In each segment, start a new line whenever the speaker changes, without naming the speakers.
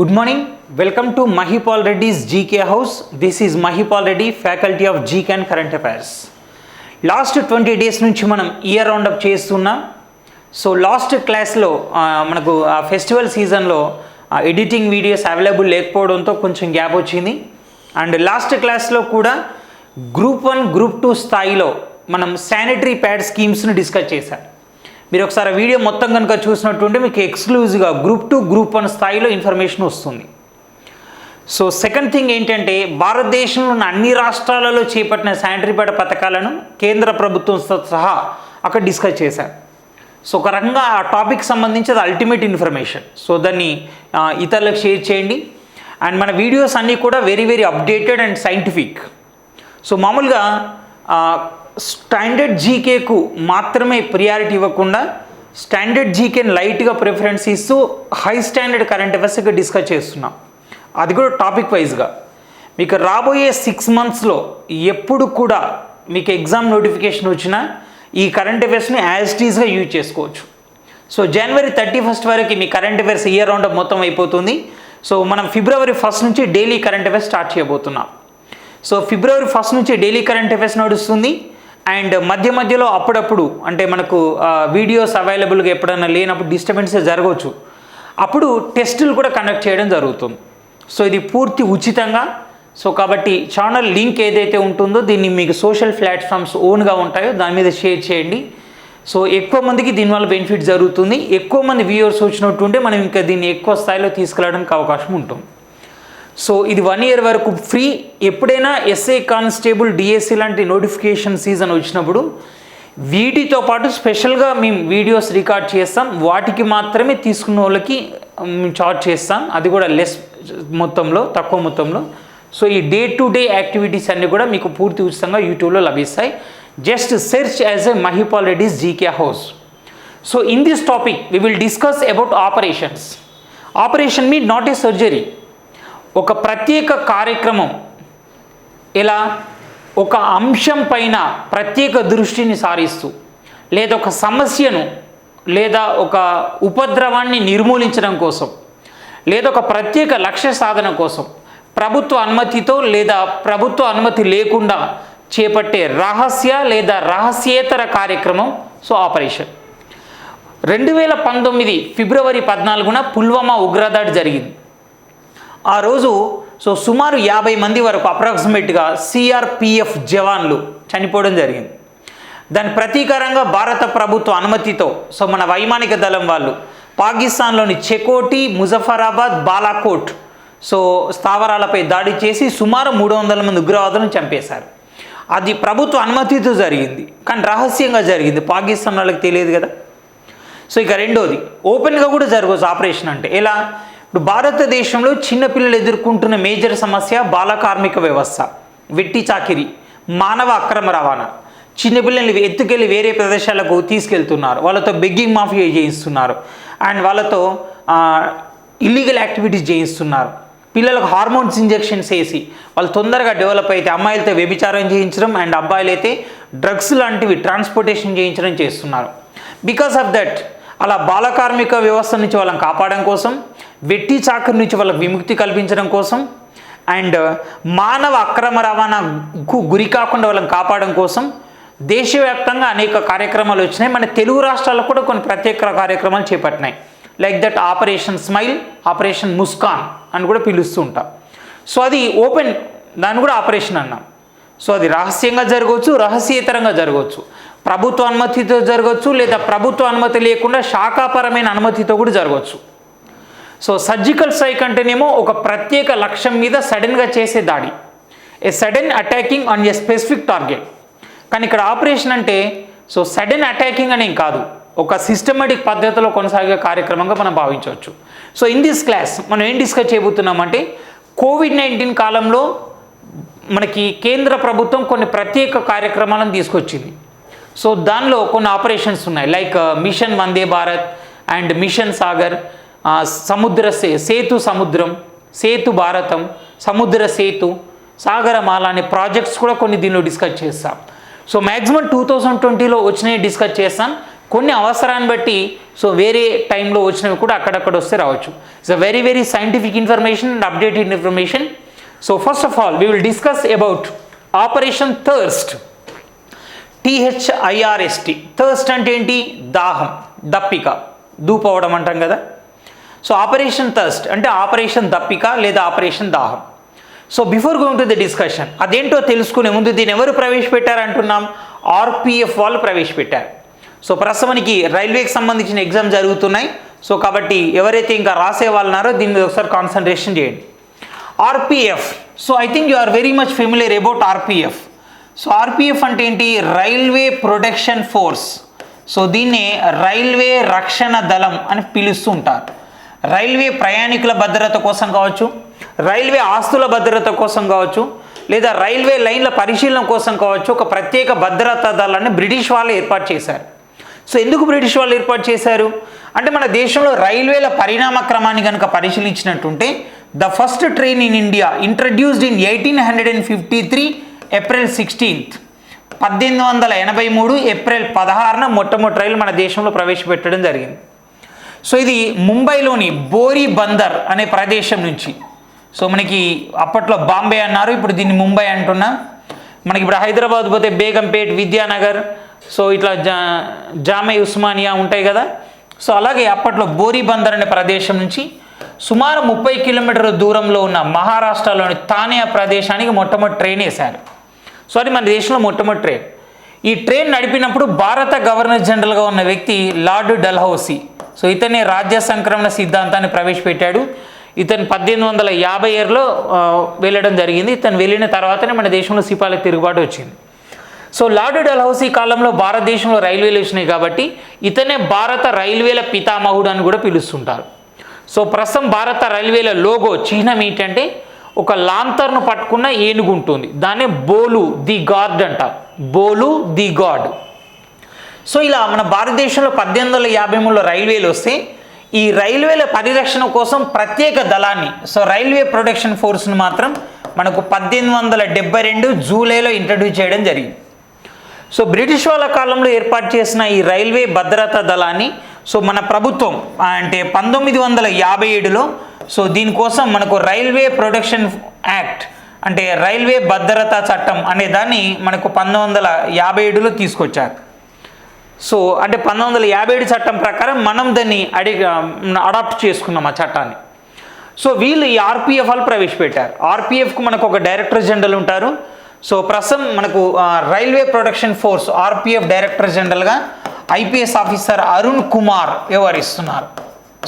Good morning. Welcome to Mahipal Reddy's GK House. This is Mahipal Reddy, Faculty of GK and Current Affairs. Last 20 days నుంచి మనం year round up చేస్తున్నాం. So last క్లాస్లో మనకు festival సీజన్లో editing videos available లేకపోవడంతో కొంచెం gap వచ్చింది. And last క్లాస్లో కూడా గ్రూప్ 1 గ్రూప్ 2 స్థాయిలో మనం శానిటరీ ప్యాడ్ స్కీమ్స్ని డిస్కస్ చేశాం. మీరు ఒకసారి వీడియో మొత్తం కనుక చూసినట్టుంటే మీకు ఎక్స్క్లూజివ్గా గ్రూప్ 2 గ్రూప్ 1 స్థాయిలో ఇన్ఫర్మేషన్ వస్తుంది. సో సెకండ్ థింగ్ ఏంటంటే భారతదేశంలో ఉన్న అన్ని రాష్ట్రాలలో చేపట్టిన శానిటరీ ప్యాడ్ పథకాలను కేంద్ర ప్రభుత్వంతో సహా అక్కడ డిస్కస్ చేశారు. సో ఒక రకంగా ఆ టాపిక్ సంబంధించి అది అల్టిమేట్ ఇన్ఫర్మేషన్. సో దాన్ని ఇతరులకు షేర్ చేయండి. అండ్ మన వీడియోస్ అన్నీ కూడా very very updated and scientific. So మామూలుగా స్టాండర్డ్ జీకేకు మాత్రమే ప్రియారిటీ ఇవ్వకుండా స్టాండర్డ్ జీకేని లైట్గా ప్రిఫరెన్స్ ఇస్తూ హై స్టాండర్డ్ కరెంట్ అఫైర్స్గా డిస్కస్ చేస్తున్నాం. అది కూడా టాపిక్ వైజ్గా. మీకు రాబోయే 6 monthsలో ఎప్పుడు కూడా మీకు ఎగ్జామ్ నోటిఫికేషన్ వచ్చినా ఈ కరెంట్ అఫైర్స్ని యాజ్ ఇట్ ఈస్గా యూజ్ చేసుకోవచ్చు. సో January 31st వరకు మీ కరెంట్ అఫైర్స్ ఇయర్ రౌండ్ మొత్తం అయిపోతుంది. సో మనం February 1st నుంచి డైలీ కరెంట్ అఫైర్స్ స్టార్ట్ చేయబోతున్నాం. సో February 1st నుంచి డైలీ కరెంట్ అఫైర్స్ నడుస్తుంది. అండ్ మధ్యలో అప్పుడప్పుడు అంటే మనకు వీడియోస్ అవైలబుల్గా ఎప్పుడైనా లేనప్పుడు డిస్టర్బెన్సెస్ జరగవచ్చు. అప్పుడు టెస్టులు కూడా కండక్ట్ చేయడం జరుగుతుంది. సో ఇది పూర్తి ఉచితంగా. సో కాబట్టి ఛానల్ లింక్ ఏదైతే ఉంటుందో దీన్ని మీకు సోషల్ ప్లాట్ఫామ్స్ ఓన్గా ఉంటాయో దాని మీద షేర్ చేయండి. సో ఎక్కువ మందికి దీనివల్ల బెనిఫిట్ జరుగుతుంది. ఎక్కువ మంది వ్యూవర్స్ వచ్చినట్టుంటే మనం ఇంకా దీన్ని ఎక్కువ స్థాయిలో తీసుకెళ్ళడానికి అవకాశం ఉంటుంది. సో ఇది 1 year వరకు ఫ్రీ. ఎప్పుడైనా ఎస్ఐ కానిస్టేబుల్ డిఎస్సి లాంటి నోటిఫికేషన్ సీజన్ వచ్చినప్పుడు వీటితో పాటు స్పెషల్గా మేము వీడియోస్ రికార్డ్ చేస్తాం. వాటికి మాత్రమే తీసుకున్న వాళ్ళకి చార్జ్ చేస్తాం. అది కూడా లెస్ మొత్తంలో, తక్కువ మొత్తంలో. సో ఈ డే టు డే యాక్టివిటీస్ అన్నీ కూడా మీకు పూర్తి ఉచితంగా యూట్యూబ్లో లభిస్తాయి. Just search as a Mahipal Reddy's GK house. So in this topic we will discuss about operations. Operation mean not a surgery. ఒక ప్రత్యేక కార్యక్రమం ఇలా ఒక అంశం పైన ప్రత్యేక దృష్టిని సారిస్తూ లేదా ఒక సమస్యను లేదా ఒక ఉపద్రవాన్ని నిర్మూలించడం కోసం లేదా ఒక ప్రత్యేక లక్ష్య సాధన కోసం ప్రభుత్వ అనుమతితో లేదా ప్రభుత్వ అనుమతి లేకుండా చేపట్టే రహస్య లేదా రహస్యేతర కార్యక్రమం సో ఆపరేషన్. 2019 February 14న పుల్వామా ఉగ్రదాడి జరిగింది. ఆ రోజు సో సుమారు 50 మంది వరకు అప్రాక్సిమేట్గా సిఆర్పిఎఫ్ జవాన్లు చనిపోవడం జరిగింది. దాని ప్రతీకారంగా భారత ప్రభుత్వ అనుమతితో సో మన వైమానిక దళం వాళ్ళు పాకిస్తాన్లోని చెకోటి, ముజఫరాబాద్, బాలాకోట్ సో స్థావరాలపై దాడి చేసి సుమారు 300 మంది ఉగ్రవాదులను చంపేశారు. అది ప్రభుత్వ అనుమతితో జరిగింది, కానీ రహస్యంగా జరిగింది. పాకిస్తాన్ వాళ్ళకి తెలియదు కదా. సో ఇక రెండోది ఓపెన్గా కూడా జరగవచ్చు ఆపరేషన్ అంటే. ఎలా? ఇప్పుడు భారతదేశంలో చిన్నపిల్లలు ఎదుర్కొంటున్న మేజర్ సమస్య బాల కార్మిక వ్యవస్థ, వెట్టి చాకిరి, మానవ అక్రమ రవాణా. చిన్నపిల్లల్ని ఎత్తుకెళ్ళి వేరే ప్రదేశాలకు తీసుకెళ్తున్నారు, వాళ్ళతో బెగ్గింగ్ మాఫియా చేయిస్తున్నారు అండ్ వాళ్ళతో ఇల్లీగల్ యాక్టివిటీస్ చేయిస్తున్నారు. పిల్లలకు హార్మోన్స్ ఇంజెక్షన్స్ వేసి వాళ్ళు తొందరగా డెవలప్ అయితే అమ్మాయిలతో వ్యభిచారం చేయించడం అండ్ అబ్బాయిలు అయితే డ్రగ్స్ లాంటివి ట్రాన్స్పోర్టేషన్ చేయించడం చేస్తున్నారు. బికాస్ ఆఫ్ దట్ అలా బాల కార్మిక వ్యవస్థ నుంచి వాళ్ళని కాపాడడం కోసం, వెట్టి చాకరి నుంచి వాళ్ళకి విముక్తి కల్పించడం కోసం అండ్ మానవ అక్రమ రవాణాకు గురి కాకుండా వాళ్ళని కాపాడడం కోసం దేశవ్యాప్తంగా అనేక కార్యక్రమాలు వచ్చినాయి. మన తెలుగు రాష్ట్రాల్లో కూడా కొన్ని ప్రత్యేక కార్యక్రమాలు చేపట్టినాయి. Like that operation smile, operation Muskaan అని కూడా పిలుస్తూ ఉంటాం. సో అది ఓపెన్, దాన్ని కూడా ఆపరేషన్ అన్నాం. సో అది రహస్యంగా జరగవచ్చు, రహస్యేతరంగా జరగవచ్చు, ప్రభుత్వ అనుమతితో జరగవచ్చు లేదా ప్రభుత్వ అనుమతి లేకుండా శాఖాపరమైన అనుమతితో కూడా జరగవచ్చు. సో సర్జికల్ స్ట్రైక్ అంటేనేమో ఒక ప్రత్యేక లక్ష్యం మీద సడన్గా చేసే దాడి, ఏ sudden attacking on a specific target. కానీ ఇక్కడ ఆపరేషన్ అంటే సో సడన్ అటాకింగ్ అనేం కాదు, ఒక సిస్టమేటిక్ పద్ధతిలో కొనసాగే కార్యక్రమంగా మనం భావించవచ్చు. సో ఇన్ దిస్ క్లాస్ మనం ఏం డిస్కస్ చేయబోతున్నామంటే COVID-19 కాలంలో మనకి కేంద్ర ప్రభుత్వం కొన్ని ప్రత్యేక కార్యక్రమాలను తీసుకొచ్చింది. సో దానిలో కొన్ని ఆపరేషన్స్ ఉన్నాయి. Like mission Vande Bharat and mission Sagar, Samudra Setu Samudram, Setu భారతం, సముద్ర సేతు, సాగరమాల అనే ప్రాజెక్ట్స్ కూడా కొన్ని దీనిలో డిస్కస్ చేస్తాం. సో మ్యాక్సిమం 2020లో వచ్చినవి డిస్కస్ చేస్తాం. కొన్ని అవసరాన్ని బట్టి సో వేరే టైంలో వచ్చినవి కూడా అక్కడక్కడ వస్తే రావచ్చు. It's a very very scientific information and updated information. So first of all we will discuss about operation thirst. THIRST. Thirst అంటే ఏంటి? దాహం, దప్పిక, దూపవడం అంటాం కదా. సో ఆపరేషన్ థర్స్ట్ అంటే ఆపరేషన్ దప్పిక లేదా ఆపరేషన్ దాహం. So before going to the discussion, అదేంటో తెలుసుకునే ముందు దీన్ని ఎవరు ప్రవేశపెట్టారు అంటున్నాం? RPF వాళ్ళు ప్రవేశపెట్టారు. సో ప్రస్తుతానికి రైల్వేకి సంబంధించిన ఎగ్జామ్ జరుగుతున్నాయి. సో కాబట్టి ఎవరైతే ఇంకా రాసే వాళ్ళు ఉన్నారో దీని మీద ఒకసారి కాన్సన్ట్రేషన్ చేయండి. RPF. So I think you are very much familiar about RPF. So RPF అంటే ఏంటి? Railway protection force. సో దీన్నే రైల్వే రక్షణ దళం అని పిలుస్తూ ఉంటారు. రైల్వే ప్రయాణికుల భద్రత కోసం కావచ్చు, రైల్వే ఆస్తుల భద్రత కోసం కావచ్చు, లేదా రైల్వే లైన్ల పరిశీలన కోసం కావచ్చు, ఒక ప్రత్యేక భద్రతా దళాన్ని బ్రిటిష్ వాళ్ళు ఏర్పాటు చేశారు. సో ఎందుకు బ్రిటిష్ వాళ్ళు ఏర్పాటు చేశారు అంటే, మన దేశంలో రైల్వేల పరిణామ క్రమాన్ని కనుక పరిశీలించినట్టుంటే, the first train in India introduced in 1853 April 16th 1883 April 16న మొట్టమొదటి రైలు మన దేశంలో ప్రవేశపెట్టడం జరిగింది. సో ఇది ముంబైలోని బోరీ బందర్ అనే ప్రదేశం నుంచి, సో మనకి అప్పట్లో బాంబే అన్నారు, ఇప్పుడు దీన్ని ముంబై అంటున్నాం. మనకి ఇప్పుడు హైదరాబాద్ పోతే బేగంపేట్, విద్యానగర్, సో ఇట్లా జామే ఉస్మానియా ఉంటాయి కదా. సో అలాగే అప్పట్లో బోరీ బందర్ అనే ప్రదేశం నుంచి సుమారు 30 కిలోమీటర్ల దూరంలో ఉన్న మహారాష్ట్రలోని తానే ప్రదేశానికి మొట్టమొదటి ట్రైన్ వేశారు. సో అది మన దేశంలో మొట్టమొదటి ట్రైన్. ఈ ట్రైన్ నడిపినప్పుడు భారత గవర్నర్ జనరల్గా ఉన్న వ్యక్తి లార్డ్ డల్హౌసీ. సో ఇతనే రాజ్య సంక్రమణ సిద్ధాంతాన్ని ప్రవేశపెట్టాడు. ఇతను 1857లో వెళ్ళడం జరిగింది. ఇతను వెళ్ళిన తర్వాతనే మన దేశంలో సిపాయిల తిరుగుబాటు వచ్చింది. సో లార్డ్ డల్హౌసీ కాలంలో భారతదేశంలో రైల్వేలు వచ్చినాయి కాబట్టి ఇతనే భారత రైల్వేల పితామహుడు అని కూడా పిలుస్తుంటారు. సో ప్రస్తుతం భారత రైల్వేల లోగో చిహ్నం ఏంటంటే ఒక లాంతర్ను పట్టుకున్న ఏనుగు ఉంటుంది, దాన్నే బోలు ది గాడ్ అంటారు. బోలు ది గాడ్. సో ఇలా మన భారతదేశంలో 1853లో రైల్వేలు వస్తే ఈ రైల్వేల పరిరక్షణ కోసం ప్రత్యేక దళాన్ని, సో రైల్వే ప్రొటెక్షన్ ఫోర్స్ను మాత్రం మనకు 1872 జూలైలో ఇంట్రడ్యూస్ చేయడం జరిగింది. సో బ్రిటిష్ వాళ్ళ కాలంలో ఏర్పాటు చేసిన ఈ రైల్వే భద్రతా దళాన్ని సో మన ప్రభుత్వం అంటే 1957లో సో దీనికోసం మనకు రైల్వే ప్రొటెక్షన్ యాక్ట్ అంటే రైల్వే భద్రతా చట్టం అనే దాన్ని మనకు 1957లో తీసుకొచ్చారు. సో అంటే 1957 చట్టం ప్రకారం మనం దాన్ని అడాప్ట్ చేసుకున్నాం ఆ చట్టాన్ని. సో వీళ్ళు ఈ RPF వాళ్ళు ప్రవేశపెట్టారు. RPFకు మనకు ఒక డైరెక్టర్ జనరల్ ఉంటారు. సో ప్రస్తుతం మనకు railway protection force RPF director జనరల్గా IPS ఆఫీసర్ అరుణ్ కుమార్ వ్యవహరిస్తున్నారు.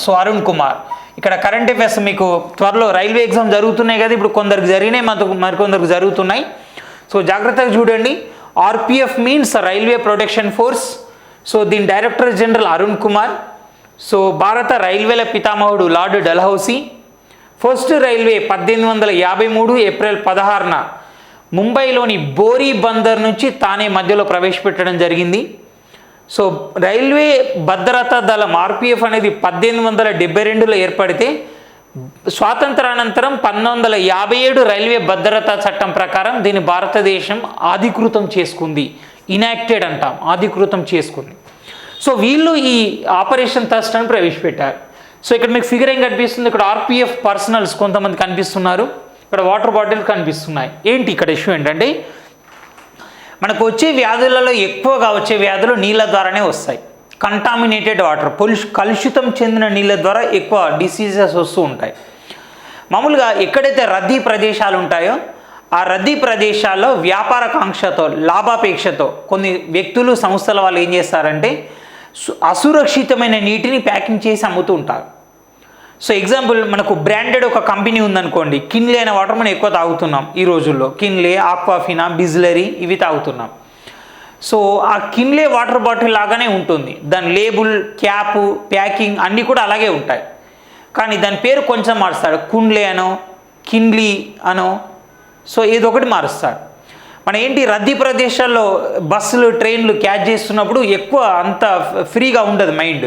సో అరుణ్ కుమార్ ఇక్కడ కరెంట్ అఫైర్స్ మీకు త్వరలో రైల్వే ఎగ్జామ్ జరుగుతున్నాయి కదా, ఇప్పుడు కొందరికి జరిగినాయి, మరికొందరికి జరుగుతున్నాయి. సో జాగ్రత్తగా చూడండి. RPF means railway protection force. So దీని director general Arun Kumar. So భారత రైల్వేల పితామహుడు Lord Dalhousie. First railway 1853 April 16న ముంబైలోని బోరీ బందర్ నుంచి తానే మధ్యలో ప్రవేశపెట్టడం జరిగింది. సో రైల్వే భద్రతా దళం RPF అనేది 1872లో ఏర్పడితే స్వాతంత్రానంతరం 1957 రైల్వే భద్రతా చట్టం ప్రకారం దీన్ని భారతదేశం అధికృతం చేసుకుంది. ఇనాక్టెడ్ అంటాం, అధికృతం చేసుకుంది. సో వీళ్ళు ఈ ఆపరేషన్ థర్స్ట్ అని ప్రవేశపెట్టారు. సో ఇక్కడ మీకు ఫిగర్ ఏం కనిపిస్తుంది? ఇక్కడ RPF పర్సనల్స్ కొంతమంది కనిపిస్తున్నారు, ఇక్కడ వాటర్ బాటిల్ కనిపిస్తున్నాయి. ఏంటి ఇక్కడ ఇష్యూ ఏంటంటే, మనకు వచ్చే వ్యాధులలో ఎక్కువగా వచ్చే వ్యాధులు నీళ్ళ ద్వారానే వస్తాయి. కంటామినేటెడ్ వాటర్, కలుషితం చెందిన నీళ్ళ ద్వారా ఎక్కువ డిసీజెస్ వస్తూ ఉంటాయి. మామూలుగా ఎక్కడైతే రద్దీ ప్రదేశాలు ఉంటాయో ఆ రద్దీ ప్రదేశాల్లో వ్యాపారకాంక్షతో, లాభాపేక్షతో కొన్ని వ్యక్తులు, సంస్థల వాళ్ళు ఏం చేస్తారంటే అసురక్షితమైన నీటిని ప్యాకింగ్ చేసి అమ్ముతూ ఉంటారు. సో ఎగ్జాంపుల్, మనకు బ్రాండెడ్ ఒక కంపెనీ ఉందనుకోండి, కిన్లే అనే వాటర్ మనం ఎక్కువ తాగుతున్నాం ఈ రోజుల్లో. కిన్లే, ఆక్వాఫినా, బిస్లరీ ఇవి తాగుతున్నాం. సో ఆ కిన్లే వాటర్ బాటిల్ లాగానే ఉంటుంది, దాని లేబుల్, క్యాప్, ప్యాకింగ్ అన్నీ కూడా అలాగే ఉంటాయి. కానీ దాని పేరు కొంచెం మారుస్తాడు, కుండ్లే అనో, కిన్లీ అనో, సో ఏదో ఒకటి మారుస్తాడు. మన ఏంటి రద్దీ ప్రదేశాల్లో బస్సులు, ట్రైన్లు క్యాచ్ చేస్తున్నప్పుడు ఎక్కువ అంత ఫ్రీగా ఉండదు మైండ్.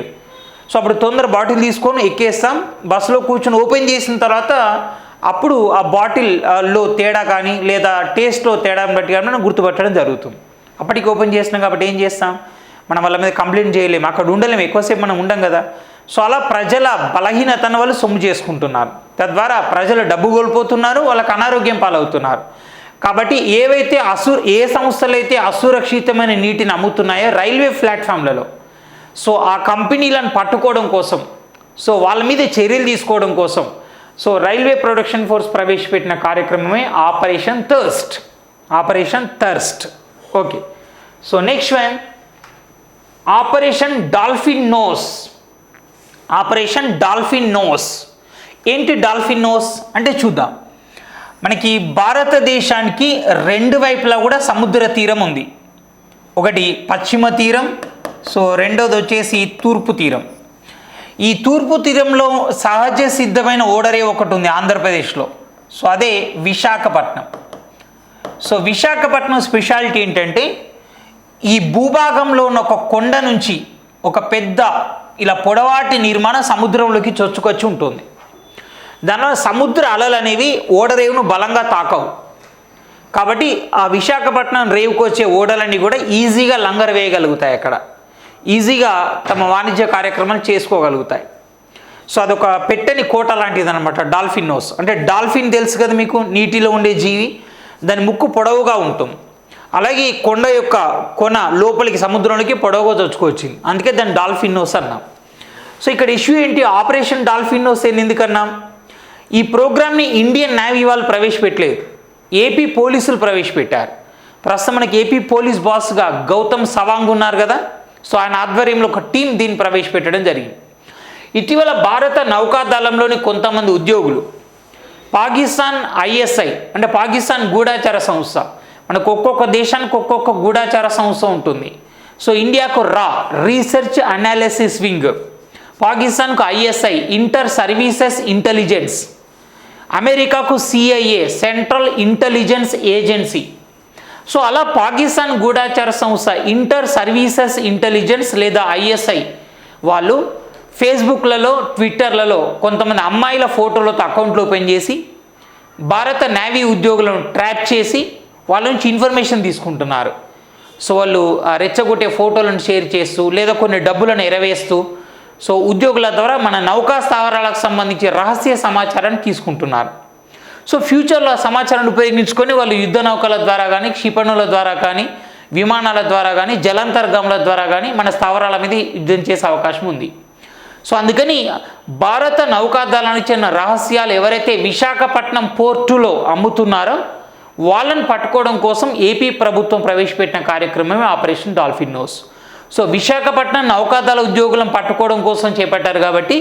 సో అప్పుడు తొందర బాటిల్ తీసుకొని ఎక్కేస్తాం, బస్సులో కూర్చొని ఓపెన్ చేసిన తర్వాత అప్పుడు ఆ బాటిల్లో తేడా కానీ లేదా టేస్ట్లో తేడా బట్టి కానీ మనం గుర్తుపట్టడం జరుగుతుంది. అప్పటికి ఓపెన్ చేసినాం కాబట్టి ఏం చేస్తాం, మనం వాళ్ళ మీద కంప్లైంట్ చేయలేము, అక్కడ ఉండలేము, ఎక్కువసేపు మనం ఉండం కదా. సో అలా ప్రజల బలహీనతను వాళ్ళు సొమ్ము చేసుకుంటున్నారు, తద్వారా ప్రజలు డబ్బు కోల్పోతున్నారు, వాళ్ళకి అనారోగ్యం పాలవుతున్నారు. కాబట్టి ఏ సంస్థలు అయితే అసురక్షితమైన నీటిని అమ్ముతున్నాయో రైల్వే ప్లాట్ఫామ్లలో, సో ఆ కంపెనీలను పట్టుకోవడం కోసం, సో వాళ్ళ మీద చర్యలు తీసుకోవడం కోసం సో రైల్వే ప్రొడక్షన్ ఫోర్స్ ప్రవేశపెట్టిన కార్యక్రమమే operation thirst. Okay, so next one operation dolphin nose. ఏంటి డాల్ఫిన్ నోస్ అంటే చూద్దాం. మనకి భారతదేశానికి రెండు వైపులా కూడా సముద్ర తీరం ఉంది. ఒకటి పశ్చిమ తీరం, సో రెండోది వచ్చేసి తూర్పు తీరం. ఈ తూర్పు తీరంలో సహజ సిద్ధమైన ఓడరే ఒకటి ఉంది ఆంధ్రప్రదేశ్లో, సో అదే విశాఖపట్నం. సో విశాఖపట్నం స్పెషాలిటీ ఏంటంటే ఈ భూభాగంలో ఉన్న ఒక కొండ నుంచి ఒక పెద్ద ఇలా పొడవాటి నిర్మాణం సముద్రంలోకి చొచ్చుకొచ్చి ఉంటుంది. దానివల్ల సముద్ర అలలు అనేవి ఓడరేవును బలంగా తాకవు. కాబట్టి ఆ విశాఖపట్నం రేవుకు వచ్చే ఓడలన్నీ కూడా ఈజీగా లంగర్ వేయగలుగుతాయి, అక్కడ ఈజీగా తమ వాణిజ్య కార్యక్రమాలు చేసుకోగలుగుతాయి. సో అదొక పెట్టని కోట లాంటిది అనమాట డాల్ఫిన్ నోస్. అంటే డాల్ఫిన్ తెలుసు కదా మీకు, నీటిలో ఉండే జీవి, దాని ముక్కు పొడవుగా ఉంటుంది. అలాగే ఈ కొండ యొక్క కొన లోపలికి సముద్రంలోకి పొడవుగా చొచ్చుకొచ్చింది, అందుకే దాన్ని డాల్ఫిన్ నోస్ అన్నాం. సో ఇక్కడ ఇష్యూ ఏంటి, ఆపరేషన్ డాల్ఫిన్ నోస్ ఎందుకన్నాం? ఈ ప్రోగ్రామ్ని ఇండియన్ నేవీ వాళ్ళు ప్రవేశపెట్టలేదు, ఏపీ పోలీసులు ప్రవేశపెట్టారు. ప్రస్తుతం మనకి ఏపీ పోలీస్ బాస్గా గౌతమ్ సవాంగ్ ఉన్నారు కదా, సో ఆయన ఆధ్వర్యంలో ఒక టీం దీన్ని ప్రవేశపెట్టడం జరిగింది. ఇటీవల భారత నౌకాదళంలోని కొంతమంది ఉద్యోగులు పాకిస్తాన్ ISI అంటే పాకిస్తాన్ గూఢాచార సంస్థ, మనకు ఒక్కొక్క దేశానికి ఒక్కొక్క గూఢాచార సంస్థ ఉంటుంది. సో ఇండియాకు రీసెర్చ్ అనాలిసిస్ వింగ్, పాకిస్తాన్కు ISI ఇంటర్ సర్వీసెస్ ఇంటెలిజెన్స్, అమెరికాకు CIA central intelligence agency. So అలా పాకిస్తాన్ గూఢాచార సంస్థ ఇంటర్ సర్వీసెస్ ఇంటెలిజెన్స్ లేదా ISI వాళ్ళు ఫేస్బుక్లలో ట్విట్టర్లలో కొంతమంది అమ్మాయిల ఫోటోలతో అకౌంట్లు ఓపెన్ చేసి భారత నేవీ ఉద్యోగులను ట్రాప్ చేసి వాళ్ళ నుంచి ఇన్ఫర్మేషన్ తీసుకుంటున్నారు. సో వాళ్ళు రెచ్చగొట్టే ఫోటోలను షేర్ చేస్తూ లేదా కొన్ని డబ్బులను ఎరవేస్తూ సో ఉద్యోగుల ద్వారా మన నౌకా స్థావరాలకు సంబంధించి రహస్య సమాచారాన్ని తీసుకుంటున్నారు. సో ఫ్యూచర్లో ఆ సమాచారాన్ని ఉపయోగించుకొని వాళ్ళు యుద్ధ నౌకల ద్వారా కానీ, క్షిపణుల ద్వారా కానీ, విమానాల ద్వారా కానీ, జలాంతర్గాముల ద్వారా కానీ మన స్థావరాల మీద యుద్ధం చేసే అవకాశం ఉంది. సో అందుకని భారత నౌకాదళానికి చెందిన రహస్యాలు ఎవరైతే విశాఖపట్నం పోర్టులో అమ్ముతున్నారో వాళ్ళని పట్టుకోవడం కోసం ఏపీ ప్రభుత్వం ప్రవేశపెట్టిన కార్యక్రమమే operation dolphin nose. So Visakhapatnam నౌకాదళ ఉద్యోగులను పట్టుకోవడం కోసం చేపట్టారు కాబట్టి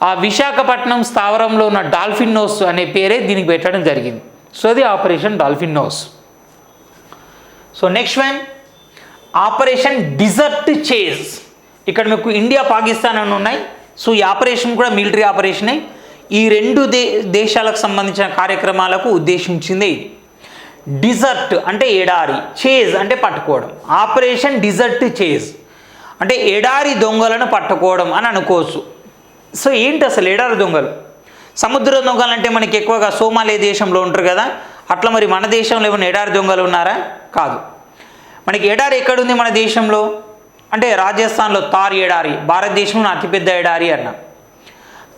ఆ విశాఖపట్నం స్థావరంలో ఉన్న డాల్ఫిన్ నోస్ అనే పేరే దీనికి పెట్టడం జరిగింది. సో అది operation dolphin nose. So next one operation desert chase. ఇక్కడ మీకు ఇండియా పాకిస్తాన్ అని ఉన్నాయి. సో ఈ ఆపరేషన్ కూడా మిలిటరీ ఆపరేషనే. ఈ రెండు దేశాలకు సంబంధించిన కార్యక్రమాలకు ఉద్దేశించిందే ఇది. డిజర్ట్ అంటే ఎడారి, చేజ్ అంటే పట్టుకోవడం. ఆపరేషన్ డిజర్ట్ చేజ్ అంటే ఎడారి దొంగలను పట్టుకోవడం అని అనుకోవచ్చు. సో ఏంటి అసలు ఎడారి దొంగలు? సముద్ర దొంగలు అంటే మనకి ఎక్కువగా సోమాలియా దేశంలో ఉంటారు కదా, అట్లా మరి మన దేశంలో ఏమైనా ఎడారి దొంగలు ఉన్నారా? కాదు. మనకి ఎడారి ఎక్కడుంది మన దేశంలో అంటే రాజస్థాన్లో తార్ ఎడారి, భారతదేశంలో అతిపెద్ద ఎడారి అన్న.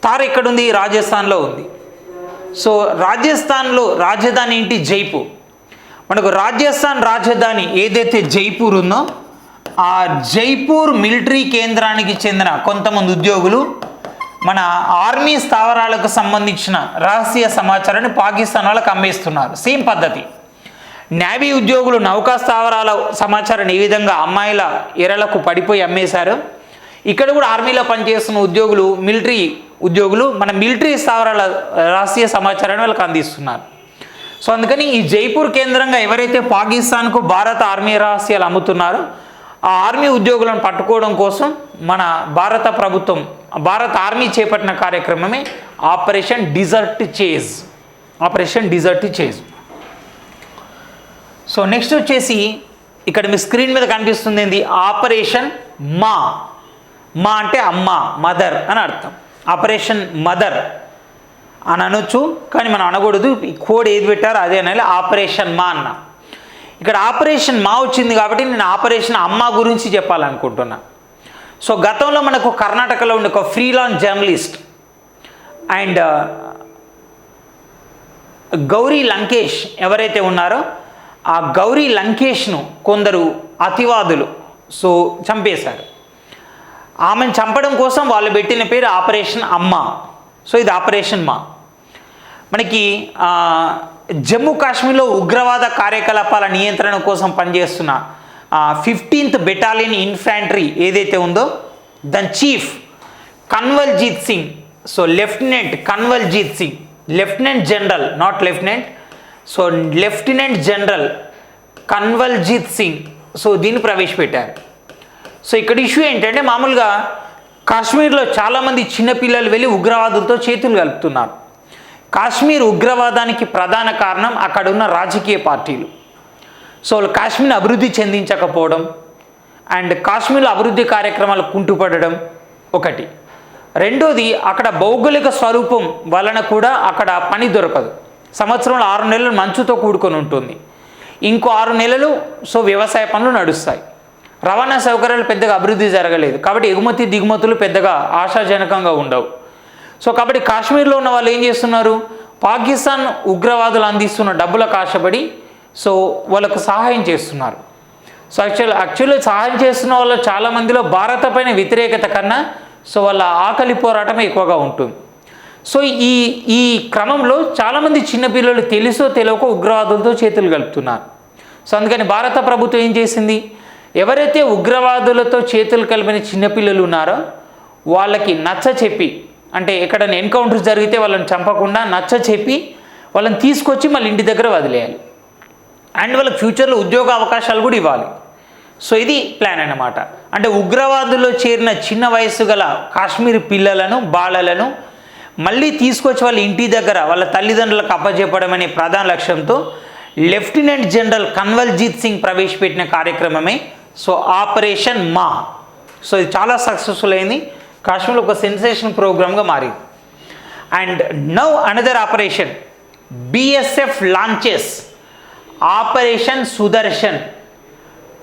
తార్ ఎక్కడుంది? రాజస్థాన్లో ఉంది. సో రాజస్థాన్లో రాజధాని ఏంటి? జైపూర్. మనకు రాజస్థాన్ రాజధాని ఏదైతే జైపూర్ ఉందో ఆ జైపూర్ మిలిటరీ కేంద్రానికి చెందిన కొంతమంది ఉద్యోగులు మన ఆర్మీ స్థావరాలకు సంబంధించిన రహస్య సమాచారాన్ని పాకిస్తాన్ వాళ్ళకి అమ్మేస్తున్నారు. సేమ్ పద్ధతి. నేవీ ఉద్యోగులు నౌకా స్థావరాల సమాచారాన్ని ఏ విధంగా అమ్మాయిల ఎరలకు పడిపోయి అమ్మేశారు, ఇక్కడ కూడా ఆర్మీలో పనిచేస్తున్న ఉద్యోగులు, మిలిటరీ ఉద్యోగులు మన మిలిటరీ స్థావరాల రహస్య సమాచారాన్ని వాళ్ళకి అందిస్తున్నారు. సో అందుకని ఈ జైపూర్ కేంద్రంగా ఎవరైతే పాకిస్తాన్కు భారత ఆర్మీ రహస్యాలు అమ్ముతున్నారో ఆ ఆర్మీ ఉద్యోగులను పట్టుకోవడం కోసం మన భారత ప్రభుత్వం, భారత ఆర్మీ చేపట్టిన కార్యక్రమమే operation desert chase. Operation desert chase. So next వచ్చేసి ఇక్కడ మీ స్క్రీన్ మీద కనిపిస్తుంది ఏంది? ఆపరేషన్ మా. మా అంటే అమ్మ, మదర్ అని అర్థం. ఆపరేషన్ మదర్ అని అనొచ్చు, కానీ మనం అనకూడదు. కోడ్ ఏది పెట్టారో అదే అనాలి. ఆపరేషన్ మా అన్న. ఇక్కడ ఆపరేషన్ మా వచ్చింది కాబట్టి నేను ఆపరేషన్ అమ్మ గురించి చెప్పాలనుకుంటున్నా. సో గతంలో మనకు కర్ణాటకలో ఉండే ఒక freelance journalist and Gauri Lankesh ఎవరైతే ఉన్నారో ఆ గౌరీ లంకేష్ను కొందరు అతివాదులు చంపేశారు. ఆమెను చంపడం కోసం వాళ్ళు పెట్టిన పేరు ఆపరేషన్ అమ్మ. సో ఇది ఆపరేషన్ మా. మనకి జమ్మూ కాశ్మీర్లో ఉగ్రవాద కార్యకలాపాల నియంత్రణ కోసం పనిచేస్తున్న 15th బెటాలియన్ ఇన్ఫాంట్రీ ఏదైతే ఉందో దాని chief Kanwaljeet Singh, so lieutenant Kanwaljeet Singh, lieutenant general not lieutenant, so lieutenant general Kanwaljeet Singh దీన్ని ప్రవేశపెట్టారు. సో ఇక్కడ ఇష్యూ ఏంటంటే మామూలుగా కాశ్మీర్లో చాలామంది చిన్నపిల్లలు వెళ్ళి ఉగ్రవాదులతో చేతులు కలుపుతున్నారు. కాశ్మీర్ ఉగ్రవాదానికి ప్రధాన కారణం అక్కడ ఉన్న రాజకీయ పార్టీలు. సో కాశ్మీర్ని అభివృద్ధి చెందించకపోవడం అండ్ కాశ్మీర్లో అభివృద్ధి కార్యక్రమాలు కుంటుపడడం ఒకటి. రెండోది అక్కడ భౌగోళిక స్వరూపం వలన కూడా అక్కడ పని దొరకదు. సంవత్సరంలో 6 నెలలు మంచుతో కూడుకొని ఉంటుంది, ఇంకో 6 నెలలు వ్యవసాయ పనులు నడుస్తాయి. రవాణా సౌకర్యాలు పెద్దగా అభివృద్ధి జరగలేదు కాబట్టి ఎగుమతి దిగుమతులు పెద్దగా ఆశాజనకంగా ఉండవు. సో కాబట్టి కాశ్మీర్లో ఉన్న వాళ్ళు ఏం చేస్తున్నారు, పాకిస్తాన్ ఉగ్రవాదులు అందిస్తున్న డబ్బులకు ఆశపడి వాళ్ళకు సహాయం చేస్తున్నారు. సో యాక్చువల్లీ సహాయం చేస్తున్న వాళ్ళు చాలామందిలో భారత పైన వ్యతిరేకత కన్నా వాళ్ళ ఆకలి పోరాటం ఎక్కువగా ఉంటుంది. సో ఈ క్రమంలో చాలామంది చిన్నపిల్లలు తెలుసో తెలియకో ఉగ్రవాదులతో చేతులు కలుపుతున్నారు. సో అందుకని భారత ప్రభుత్వం ఏం చేసింది, ఎవరైతే ఉగ్రవాదులతో చేతులు కలిపిన చిన్నపిల్లలు ఉన్నారో వాళ్ళకి నచ్చ చెప్పి, అంటే ఎక్కడైనా ఎన్కౌంటర్స్ జరిగితే వాళ్ళని చంపకుండా నచ్చ చెప్పి వాళ్ళని తీసుకొచ్చి మళ్ళీ ఇంటి దగ్గర వదిలేయాలి అండ్ వాళ్ళకి ఫ్యూచర్లో ఉద్యోగ అవకాశాలు కూడా ఇవ్వాలి. సో ఇది ప్లాన్ అన్నమాట. అంటే ఉగ్రవాదుల్లో చేరిన చిన్న వయసు గల కాశ్మీర్ పిల్లలను బాలలను మళ్ళీ తీసుకొచ్చి వాళ్ళ ఇంటి దగ్గర వాళ్ళ తల్లిదండ్రులకు అప్పచెప్పడం అనే ప్రధాన లక్ష్యంతో లెఫ్టినెంట్ జనరల్ కన్వల్జీత్ సింగ్ ప్రవేశపెట్టిన కార్యక్రమమే ఆపరేషన్ మా. ఇది చాలా సక్సెస్ఫుల్ అయింది, కాశ్మీర్లో ఒక సెన్సేషన్ ప్రోగ్రామ్గా మారింది. And now another operation, BSF launches operation Sudarshan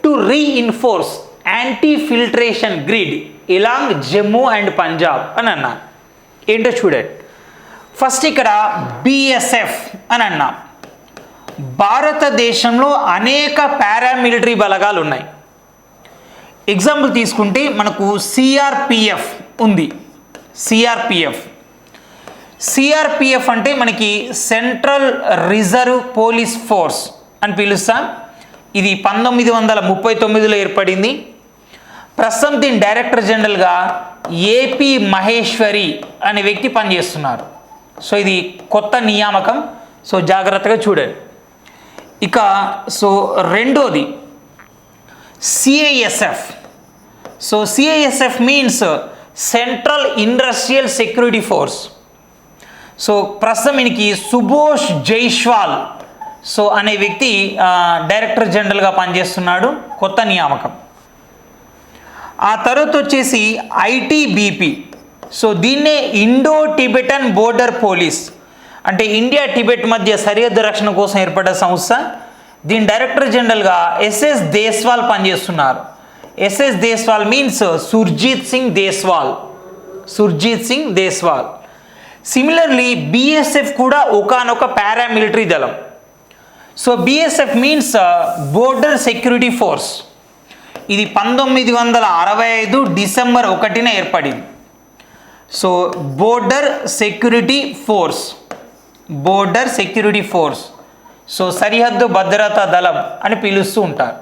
to reinforce anti filtration grid ఇలాంగ్ Jammu and Punjab అని అన్నా. ఏంటో చూడండి. ఫస్ట్ ఇక్కడ బిఎస్ఎఫ్ అని అన్నాం. భారతదేశంలో అనేక పారామిలిటరీ బలగాలు ఉన్నాయి. ఎగ్జాంపుల్ తీసుకుంటే మనకు సిఆర్పిఎఫ్ ఉంది. సిఆర్పిఎఫ్ అంటే మనకి సెంట్రల్ రిజర్వ్ పోలీస్ ఫోర్స్ అని పిలుస్తాం. ఇది 1939లో ఏర్పడింది. ప్రస్తుతం దీని డైరెక్టర్ జనరల్గా ఏపీ మహేశ్వరి అనే వ్యక్తి పనిచేస్తున్నారు. ఇది కొత్త నియామకం, జాగ్రత్తగా చూడండి. ఇక రెండోది CISF. CISF means central industrial security force. ప్రస్తుతం ఈయనకి సుభోష్ జైస్వాల్ అనే వ్యక్తి డైరెక్టర్ జనరల్గా పనిచేస్తున్నాడు, కొత్త నియామకం. ఆ తర్వాత వచ్చేసి ఐటీబీపీ. దీన్నే ఇండో టిబెటన్ బోర్డర్ పోలీస్, అంటే ఇండియా టిబెట్ మధ్య సరిహద్దు రక్షణ కోసం ఏర్పడ్డ సంస్థ. దీని డైరెక్టర్ జనరల్గా ఎస్ఎస్ దేశ్వాల్ పనిచేస్తున్నారు. SS Deswal means Surjeet Singh Deswal. Similarly BSF కూడా ఒకానొక పారామిలిటరీ దళం. BSF means border security force. ఇది 1965 డిసెంబర్ 1న ఏర్పడింది. బోర్డర్ సెక్యూరిటీ ఫోర్స్ సరిహద్దు భద్రతా దళం అని పిలుస్తూ ఉంటారు.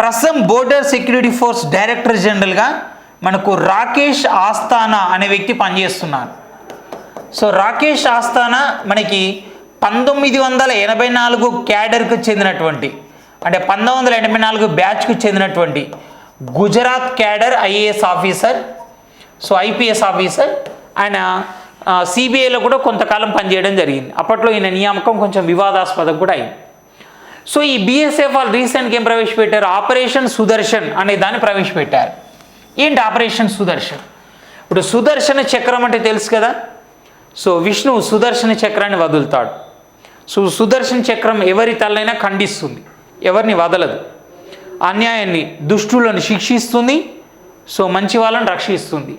ప్రస్తుతం బోర్డర్ సెక్యూరిటీ ఫోర్స్ డైరెక్టర్ జనరల్గా మనకు రాకేష్ ఆస్థానా అనే వ్యక్తి పనిచేస్తున్నారు. రాకేష్ ఆస్థానా మనకి 1984 క్యాడర్కు చెందినటువంటి, అంటే 1984 బ్యాచ్కు చెందినటువంటి Gujarat cadre IAS officer, IPS officer. ఆయన సిబిఐలో కూడా కొంతకాలం పనిచేయడం జరిగింది. అప్పట్లో ఈయన నియామకం కొంచెం వివాదాస్పదం కూడా అయింది. ఈ బిఎస్ఎఫ్ వాళ్ళు రీసెంట్గా ఏం ప్రవేశపెట్టారు, ఆపరేషన్ సుదర్శన్ అనే దాన్ని ప్రవేశపెట్టారు. ఏంటి ఆపరేషన్ సుదర్శన్? ఇప్పుడు సుదర్శన చక్రం అంటే తెలుసు కదా. విష్ణు సుదర్శన చక్రాన్ని వదులుతాడు. సుదర్శన చక్రం ఎవరి తలనైనా ఖండిస్తుంది, ఎవరిని వదలదు, అన్యాయాన్ని దుష్టులను శిక్షిస్తుంది, సో మంచి వాళ్ళని రక్షిస్తుంది.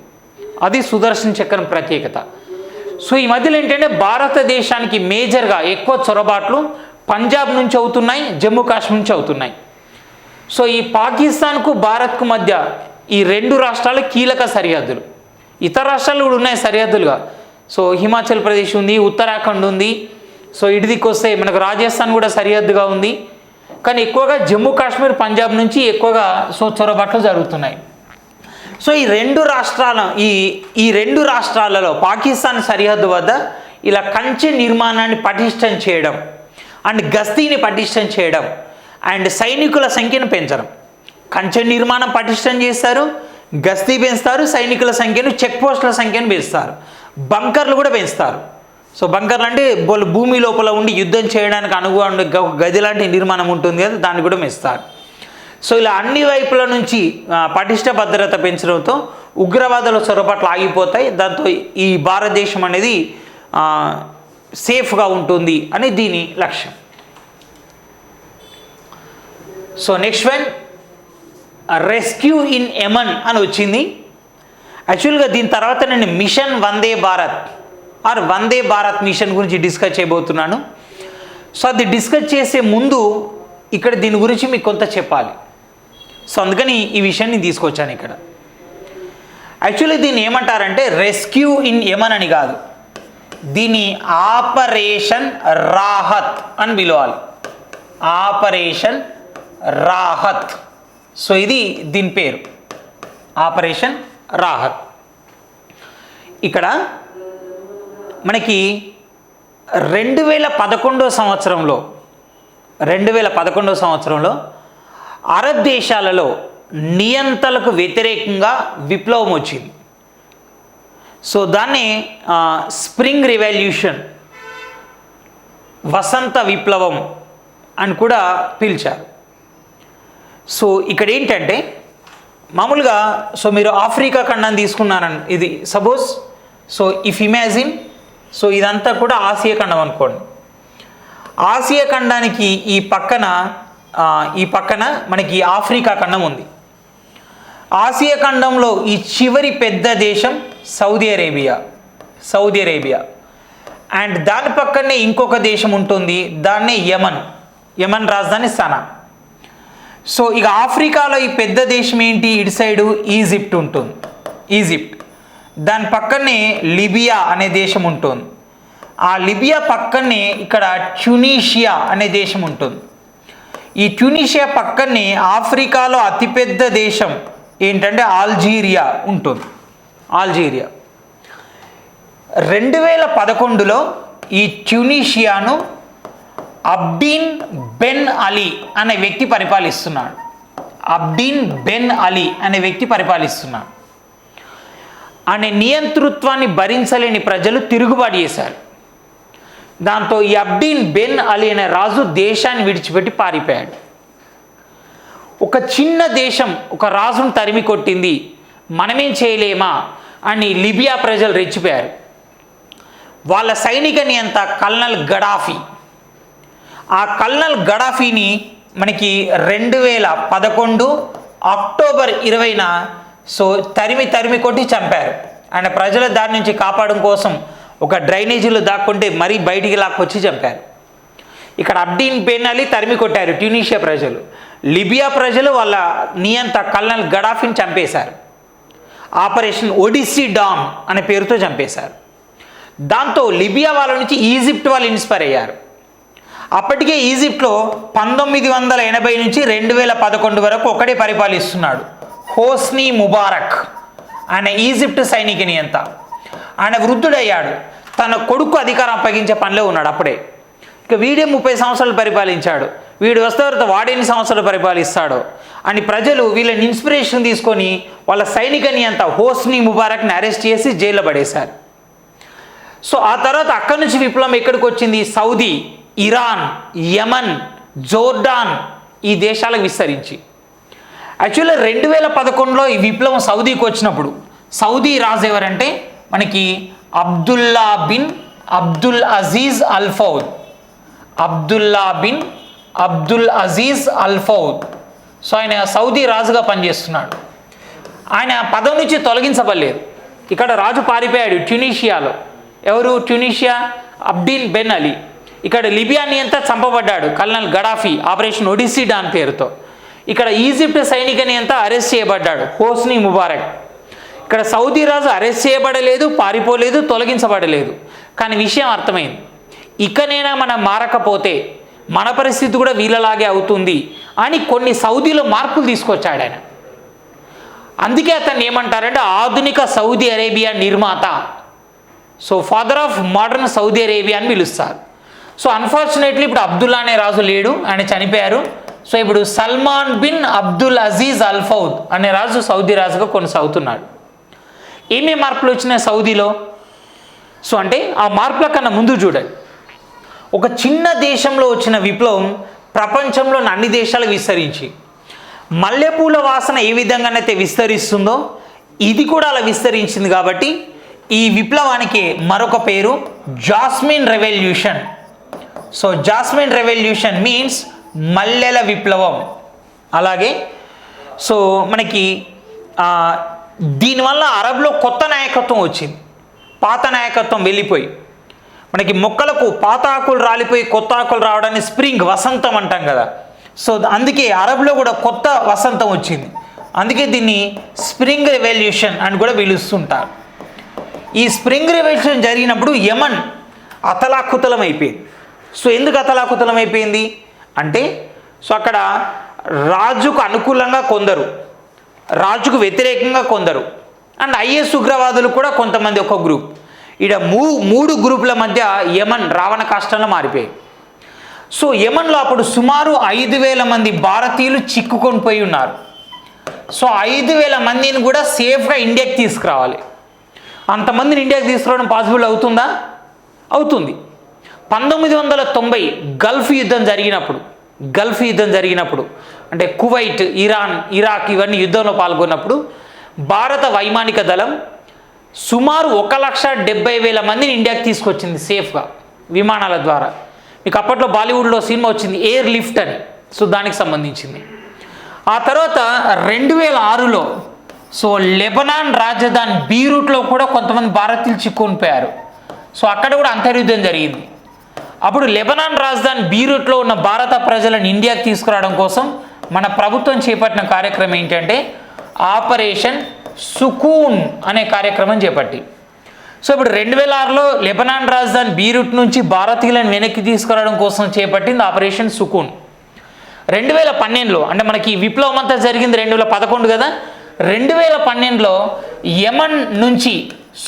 అది సుదర్శన్ చక్రం ప్రత్యేకత. సో ఈ మధ్యలో ఏంటంటే భారతదేశానికి మేజర్గా ఎక్కువ చొరబాట్లు పంజాబ్ నుంచి అవుతున్నాయి, జమ్మూ కాశ్మీర్ నుంచి అవుతున్నాయి. సో ఈ పాకిస్తాన్కు భారత్కు మధ్య ఈ రెండు రాష్ట్రాలు కీలక సరిహద్దులు. ఇతర రాష్ట్రాలు కూడా ఉన్నాయి సరిహద్దులుగా. సో హిమాచల్ ప్రదేశ్ ఉంది, ఉత్తరాఖండ్ ఉంది, సో ఇటుదికి వస్తే మనకు రాజస్థాన్ కూడా సరిహద్దుగా ఉంది. కానీ ఎక్కువగా జమ్మూ కాశ్మీర్, పంజాబ్ నుంచి ఎక్కువగా సో చొరబాట్లు జరుగుతున్నాయి. సో ఈ రెండు రాష్ట్రాలలో పాకిస్తాన్ సరిహద్దు వద్ద ఇలా కంచె నిర్మాణాన్ని పటిష్టం చేయడం అండ్ గస్తీని పటిష్టం చేయడం అండ్ సైనికుల సంఖ్యను పెంచడం. కంచె నిర్మాణం పటిష్టం చేస్తారు, గస్తీ పెంచుతారు, సైనికుల సంఖ్యను, చెక్ పోస్టుల సంఖ్యను పెంచుతారు, బంకర్లు కూడా పెంచుతారు. సో బంకర్లు అంటే భూమి లోపల ఉండి యుద్ధం చేయడానికి అనుగుణ గది లాంటి నిర్మాణం ఉంటుంది కదా, దాన్ని కూడా పెంచుతారు. సో ఇలా అన్ని వైపుల నుంచి పటిష్ట భద్రత పెంచడంతో ఉగ్రవాదుల చొరబాట్లు ఆగిపోతాయి. దాంతో ఈ భారతదేశం అనేది సేఫ్గా ఉంటుంది అని దీని లక్ష్యం. So next one rescue in Yemen అని వచ్చింది. యాక్చువల్గా దీని తర్వాత నేను మిషన్ వందే భారత్ వందే భారత్ మిషన్ గురించి డిస్కస్ చేయబోతున్నాను. సో అది డిస్కస్ చేసే ముందు ఇక్కడ దీని గురించి మీకు కొంత చెప్పాలి. సో అందుకని ఈ విషయాన్ని తీసుకొచ్చాను ఇక్కడ. యాక్చువల్లీ దీన్ని ఏమంటారంటే రెస్క్యూ ఇన్ యమన్ అని కాదు, దీన్ని ఆపరేషన్ రాహత్ అని పిలవాలి. ఆపరేషన్ రాహత్. సో ఇది దీని పేరు ఆపరేషన్ రాహత్. ఇక్కడ మనకి 2011 సంవత్సరంలో అరబ్ దేశాలలో నియంతలకు వ్యతిరేకంగా విప్లవం వచ్చింది. సో దాన్ని స్ప్రింగ్ రివల్యూషన్, వసంత విప్లవం అని కూడా పిలిచారు. సో ఇక్కడ ఏంటంటే మామూలుగా సో మీరు ఆఫ్రికా ఖండాన్ని తీసుకున్నారని ఇది suppose. So if imagine, so ఇదంతా కూడా ఆసియా ఖండం అనుకోండి. ఆసియా ఖండానికి ఈ పక్కన మనకి ఆఫ్రికా ఖండం ఉంది. ఆసియా ఖండంలో ఈ చివరి పెద్ద దేశం సౌదీ అరేబియా అండ్ దాని పక్కనే ఇంకొక దేశం ఉంటుంది, దాన్నే యమన్ రాజధాని సనా. సో ఇక ఆఫ్రికాలో ఈ పెద్ద దేశం ఏంటి, ఇటు సైడు ఈజిప్ట్ ఉంటుంది. దాని పక్కనే లిబియా అనే దేశం ఉంటుంది. ఆ లిబియా పక్కనే ఇక్కడ ట్యునీషియా అనే దేశం ఉంటుంది. ఈ ట్యునీషియా పక్కనే ఆఫ్రికాలో అతిపెద్ద దేశం ఏంటంటే అల్జీరియా ఉంటుంది. 2011లో ఈ ట్యునీషియాను అబ్దీన్ బెన్ అలీ అనే వ్యక్తి పరిపాలిస్తున్నాడు. అనే నియంతృత్వాన్ని భరించలేని ప్రజలు తిరుగుబాటు చేశారు. దాంతో ఈ అబ్దీన్ బెన్ అలీ అనే రాజు దేశాన్ని విడిచిపెట్టి పారిపోయాడు. ఒక చిన్న దేశం ఒక రాజును తరిమి కొట్టింది, మనమేం చేయలేమా అని లిబియా ప్రజలు రెచ్చిపోయారు. వాళ్ళ సైనిక నియంత కల్నల్ గడాఫీని మనకి 2011 అక్టోబర్ 20న సో తరిమి కొట్టి చంపారు. ఆయన ప్రజల దాని నుంచి కాపాడడం కోసం ఒక డ్రైనేజీలో దాక్కుంటే మరీ బయటికి లాక్కొచ్చి చంపారు. ఇక్కడ అబ్దీన్ బెన్ అలీ తరిమి కొట్టారు ట్యునీషియా ప్రజలు. లిబియా ప్రజలు వాళ్ళ నియంత కల్నల్ గడాఫీని చంపేశారు. ఆపరేషన్ ఒడిస్సీ డాన్ అనే పేరుతో చంపేశారు. దాంతో లిబియా వాళ్ళ నుంచి ఈజిప్ట్ వాళ్ళు ఇన్స్పైర్ అయ్యారు. అప్పటికే ఈజిప్ట్లో 1980 నుంచి 2011 వరకు ఒకడే పరిపాలిస్తున్నాడు, హోస్నీ ముబారక్. ఆయన ఈజిప్ట్ సైనిక నియంత. ఆయన వృద్ధుడయ్యాడు, తన కొడుకు అధికారం అప్పగించే పనిలో ఉన్నాడు అప్పుడే. ఇక వీడే 30 సంవత్సరాలు పరిపాలించాడు, వీడు వస్తే తర్వాత వాడెన్ని సంవత్సరాలు పరిపాలిస్తాడో అని ప్రజలు వీళ్ళని ఇన్స్పిరేషన్ తీసుకొని వాళ్ళ సైనిక నియంత హోస్నీ ముబారక్ని అరెస్ట్ చేసి జైల్లో పడేశారు. సో ఆ తర్వాత అక్కడి నుంచి విప్లవం ఎక్కడికి వచ్చింది, సౌదీ, ఇరాన్, యమన్, జోర్డాన్ ఈ దేశాలకు విస్తరించి. యాక్చువల్గా 2011లో ఈ విప్లవం సౌదీకి వచ్చినప్పుడు సౌదీ రాజు ఎవరంటే మనకి Abdullah bin Abdul Aziz Abdul Aziz al Faud. So ఆయన సౌదీ రాజుగా పనిచేస్తున్నాడు. ఆయన పదవి నుంచి తొలగించబడలేదు. ఇక్కడ రాజు పారిపోయాడు ట్యునీషియాలో. ఎవరు? Tunisia Abidine Ben Ali. ఇక్కడ లిబియా నియంత చంపబడ్డాడు colonel Gaddafi operation odyssey dawn పేరుతో. ఇక్కడ ఈజిప్ట్ సైనిక నియంత అరెస్ట్ చేయబడ్డాడు హోస్ని ముబారక్. ఇక్కడ సౌదీ రాజు అరెస్ట్ చేయబడలేదు, పారిపోలేదు, తొలగించబడలేదు. కానీ విషయం అర్థమైంది, ఇకనైనా మనం మారకపోతే మన పరిస్థితి కూడా వీళ్ళలాగే అవుతుంది అని కొన్ని సౌదీలో మార్పులు తీసుకొచ్చాడు ఆయన. అందుకే అతన్ని ఏమంటారంటే ఆధునిక సౌదీ అరేబియా నిర్మాత. So father of modern Saudi Arabia అని పిలుస్తారు. సో అన్ఫార్చునేట్లీ ఇప్పుడు అబ్దుల్లా అనే రాజు లేడు, ఆయన చనిపోయారు. సో ఇప్పుడు Salman bin Abdul Aziz al Fuad అనే రాజు సౌదీ రాజుగా కొనసాగుతున్నాడు. ఏమేమి మార్పులు వచ్చినాయి సౌదీలో? సో అంటే ఆ మార్పుల కన్నా ముందు చూడండి, ఒక చిన్న దేశంలో వచ్చిన విప్లవం ప్రపంచంలోని అన్ని జాలకు విస్తరించి, మల్లెపూల వాసన ఏ విధంగానైతే విస్తరిస్తుందో ఇది కూడా అలా విస్తరించింది. కాబట్టి ఈ విప్లవానికి మరొక పేరు jasmine revolution. So jasmine revolution means మల్లెల విప్లవం. అలాగే సో మనకి దీనివల్ల అరబ్లో కొత్త నాయకత్వం వచ్చింది. పాత నాయకత్వం వెళ్ళిపోయి మనకి మొక్కలకు పాత ఆకులు రాలిపోయి కొత్త ఆకులు రావడాన్ని స్ప్రింగ్, వసంతం అంటాం కదా. సో అందుకే అరబ్లో కూడా కొత్త వసంతం వచ్చింది. అందుకే దీన్ని స్ప్రింగ్ రెవల్యూషన్ అని కూడా పిలుస్తుంటారు. ఈ స్ప్రింగ్ రెవల్యూషన్ జరిగినప్పుడు యమన్ అతలాకుతలం అయిపోయింది. సో ఎందుకు అతలాకుతలం అయిపోయింది అంటే, సో అక్కడ రాజుకు అనుకూలంగా కొందరు, రాజుకు వ్యతిరేకంగా కొందరు, అండ్ ఐఎస్ ఉగ్రవాదులు కూడా కొంతమంది, ఒక గ్రూప్. ఇక్కడ మూడు గ్రూపుల మధ్య యమన్ రావణ కాష్టంలో మారిపోయాయి. సో యమన్లో అప్పుడు సుమారు 5,000 మంది భారతీయులు చిక్కుకొని పోయి ఉన్నారు. సో 5,000 మందిని కూడా సేఫ్గా ఇండియాకి తీసుకురావాలి. అంతమందిని ఇండియాకి తీసుకురావడం పాసిబుల్ అవుతుందా? అవుతుంది. 1990 గల్ఫ్ యుద్ధం జరిగినప్పుడు అంటే కువైట్, ఇరాన్, ఇరాక్ ఇవన్నీ యుద్ధంలో పాల్గొన్నప్పుడు భారత వైమానిక దళం సుమారు 1,70,000 మందిని ఇండియాకి తీసుకొచ్చింది సేఫ్గా విమానాల ద్వారా. మీకు అప్పట్లో బాలీవుడ్లో సినిమా వచ్చింది ఎయిర్ లిఫ్ట్ అని, సో దానికి సంబంధించింది. ఆ తర్వాత 2006లో సో లెబనాన్ రాజధాని బీరూట్లో కూడా కొంతమంది భారతీయులు చిక్కుకొని పోయారు. సో అక్కడ కూడా అంతర్యుద్ధం జరిగింది. అప్పుడు లెబనాన్ రాజధాని బీరూట్లో ఉన్న భారత ప్రజలను ఇండియాకి తీసుకురావడం కోసం మన ప్రభుత్వం చేపట్టిన కార్యక్రమం ఏంటంటే ఆపరేషన్ సుకూన్ అనే కార్యక్రమం చేపట్టి. సో ఇప్పుడు 2006లో లెబనాన్ రాజధాని బీరూట్ నుంచి భారతీయులను వెనక్కి తీసుకురావడం కోసం చేపట్టింది ఆపరేషన్ సుకూన్. 2012లో అంటే మనకి విప్లవం అంతా జరిగింది 2011 కదా. 2012లో యమన్ నుంచి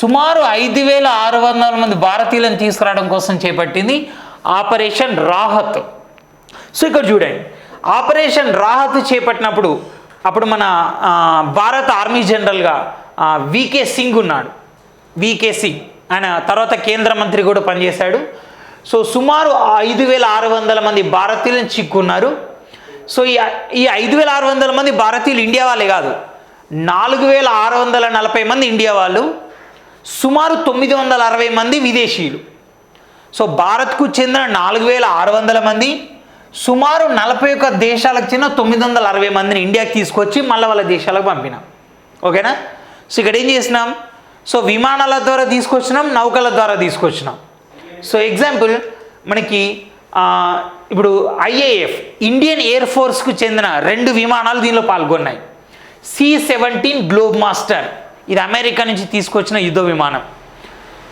సుమారు 5,600 మంది భారతీయులను తీసుకురావడం కోసం చేపట్టింది ఆపరేషన్ రాహత్. సో ఇక్కడ చూడండి, ఆపరేషన్ రాహత్ చేపట్టినప్పుడు అప్పుడు మన భారత ఆర్మీ జనరల్గా వికే సింగ్ ఉన్నాడు. వికే సింగ్ ఆయన తర్వాత కేంద్ర మంత్రి కూడా పనిచేశాడు. సో సుమారు 5,600 మంది భారతీయులను చిక్కున్నారు. సో ఈ 5,600 మంది భారతీయులు ఇండియా వాళ్ళే కాదు, 4,640 మంది ఇండియా వాళ్ళు, సుమారు 960 మంది విదేశీయులు. సో భారత్కు చెందిన 4,600 మంది, సుమారు 41 దేశాలకు చెందిన 960 మందిని ఇండియాకి తీసుకొచ్చి మళ్ళీ వాళ్ళ దేశాలకు పంపినాం. ఓకేనా? సో ఇక్కడ ఏం చేసినాం, సో విమానాల ద్వారా తీసుకొచ్చినాం, నౌకల ద్వారా తీసుకొచ్చినాం. సో ఎగ్జాంపుల్ మనకి ఇప్పుడు IAF ఇండియన్ ఎయిర్ ఫోర్స్కు చెందిన 2 విమానాలు దీనిలో పాల్గొన్నాయి. C-17 గ్లోబ్ మాస్టర్, ఇది అమెరికా నుంచి తీసుకొచ్చిన యుద్ధ విమానం.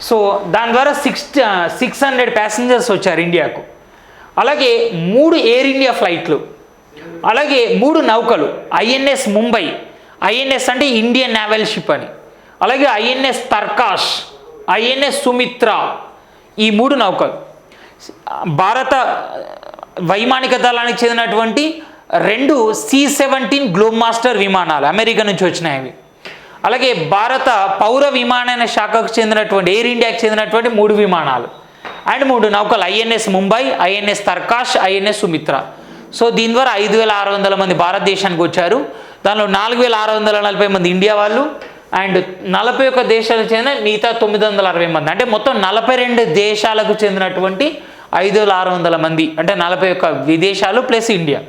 సో దాని ద్వారా 600 ప్యాసింజర్స్ వచ్చారు ఇండియాకు. అలాగే 3 ఎయిర్ ఇండియా ఫ్లైట్లు, అలాగే 3 నౌకలు, INS ముంబై, INS అంటే ఇండియన్ నేవల్ షిప్ అని, అలాగే INS తర్కాష్, INS సుమిత్ర, ఈ 3 నౌకలు భారత వైమానిక దళానికి చెందినటువంటి 2 C-17 గ్లోబ్ మాస్టర్ విమానాలు అమెరికా నుంచి వచ్చినాయి. అలాగే భారత పౌర విమానయాన శాఖకు చెందినటువంటి ఎయిర్ ఇండియాకి చెందినటువంటి 3 విమానాలు అండ్ 3 నౌకలు, INS Mumbai, INS Tarkash, INS Sumitra. So దీని ద్వారా 5,600 మంది భారతదేశానికి వచ్చారు. దానిలో 4,640 మంది ఇండియా వాళ్ళు అండ్ 41 దేశాలకు చెందిన మిగతా 960 మంది, అంటే మొత్తం 42 దేశాలకు చెందినటువంటి 5,600 మంది, అంటే 41 విదేశాలు ప్లస్ ఇండియా.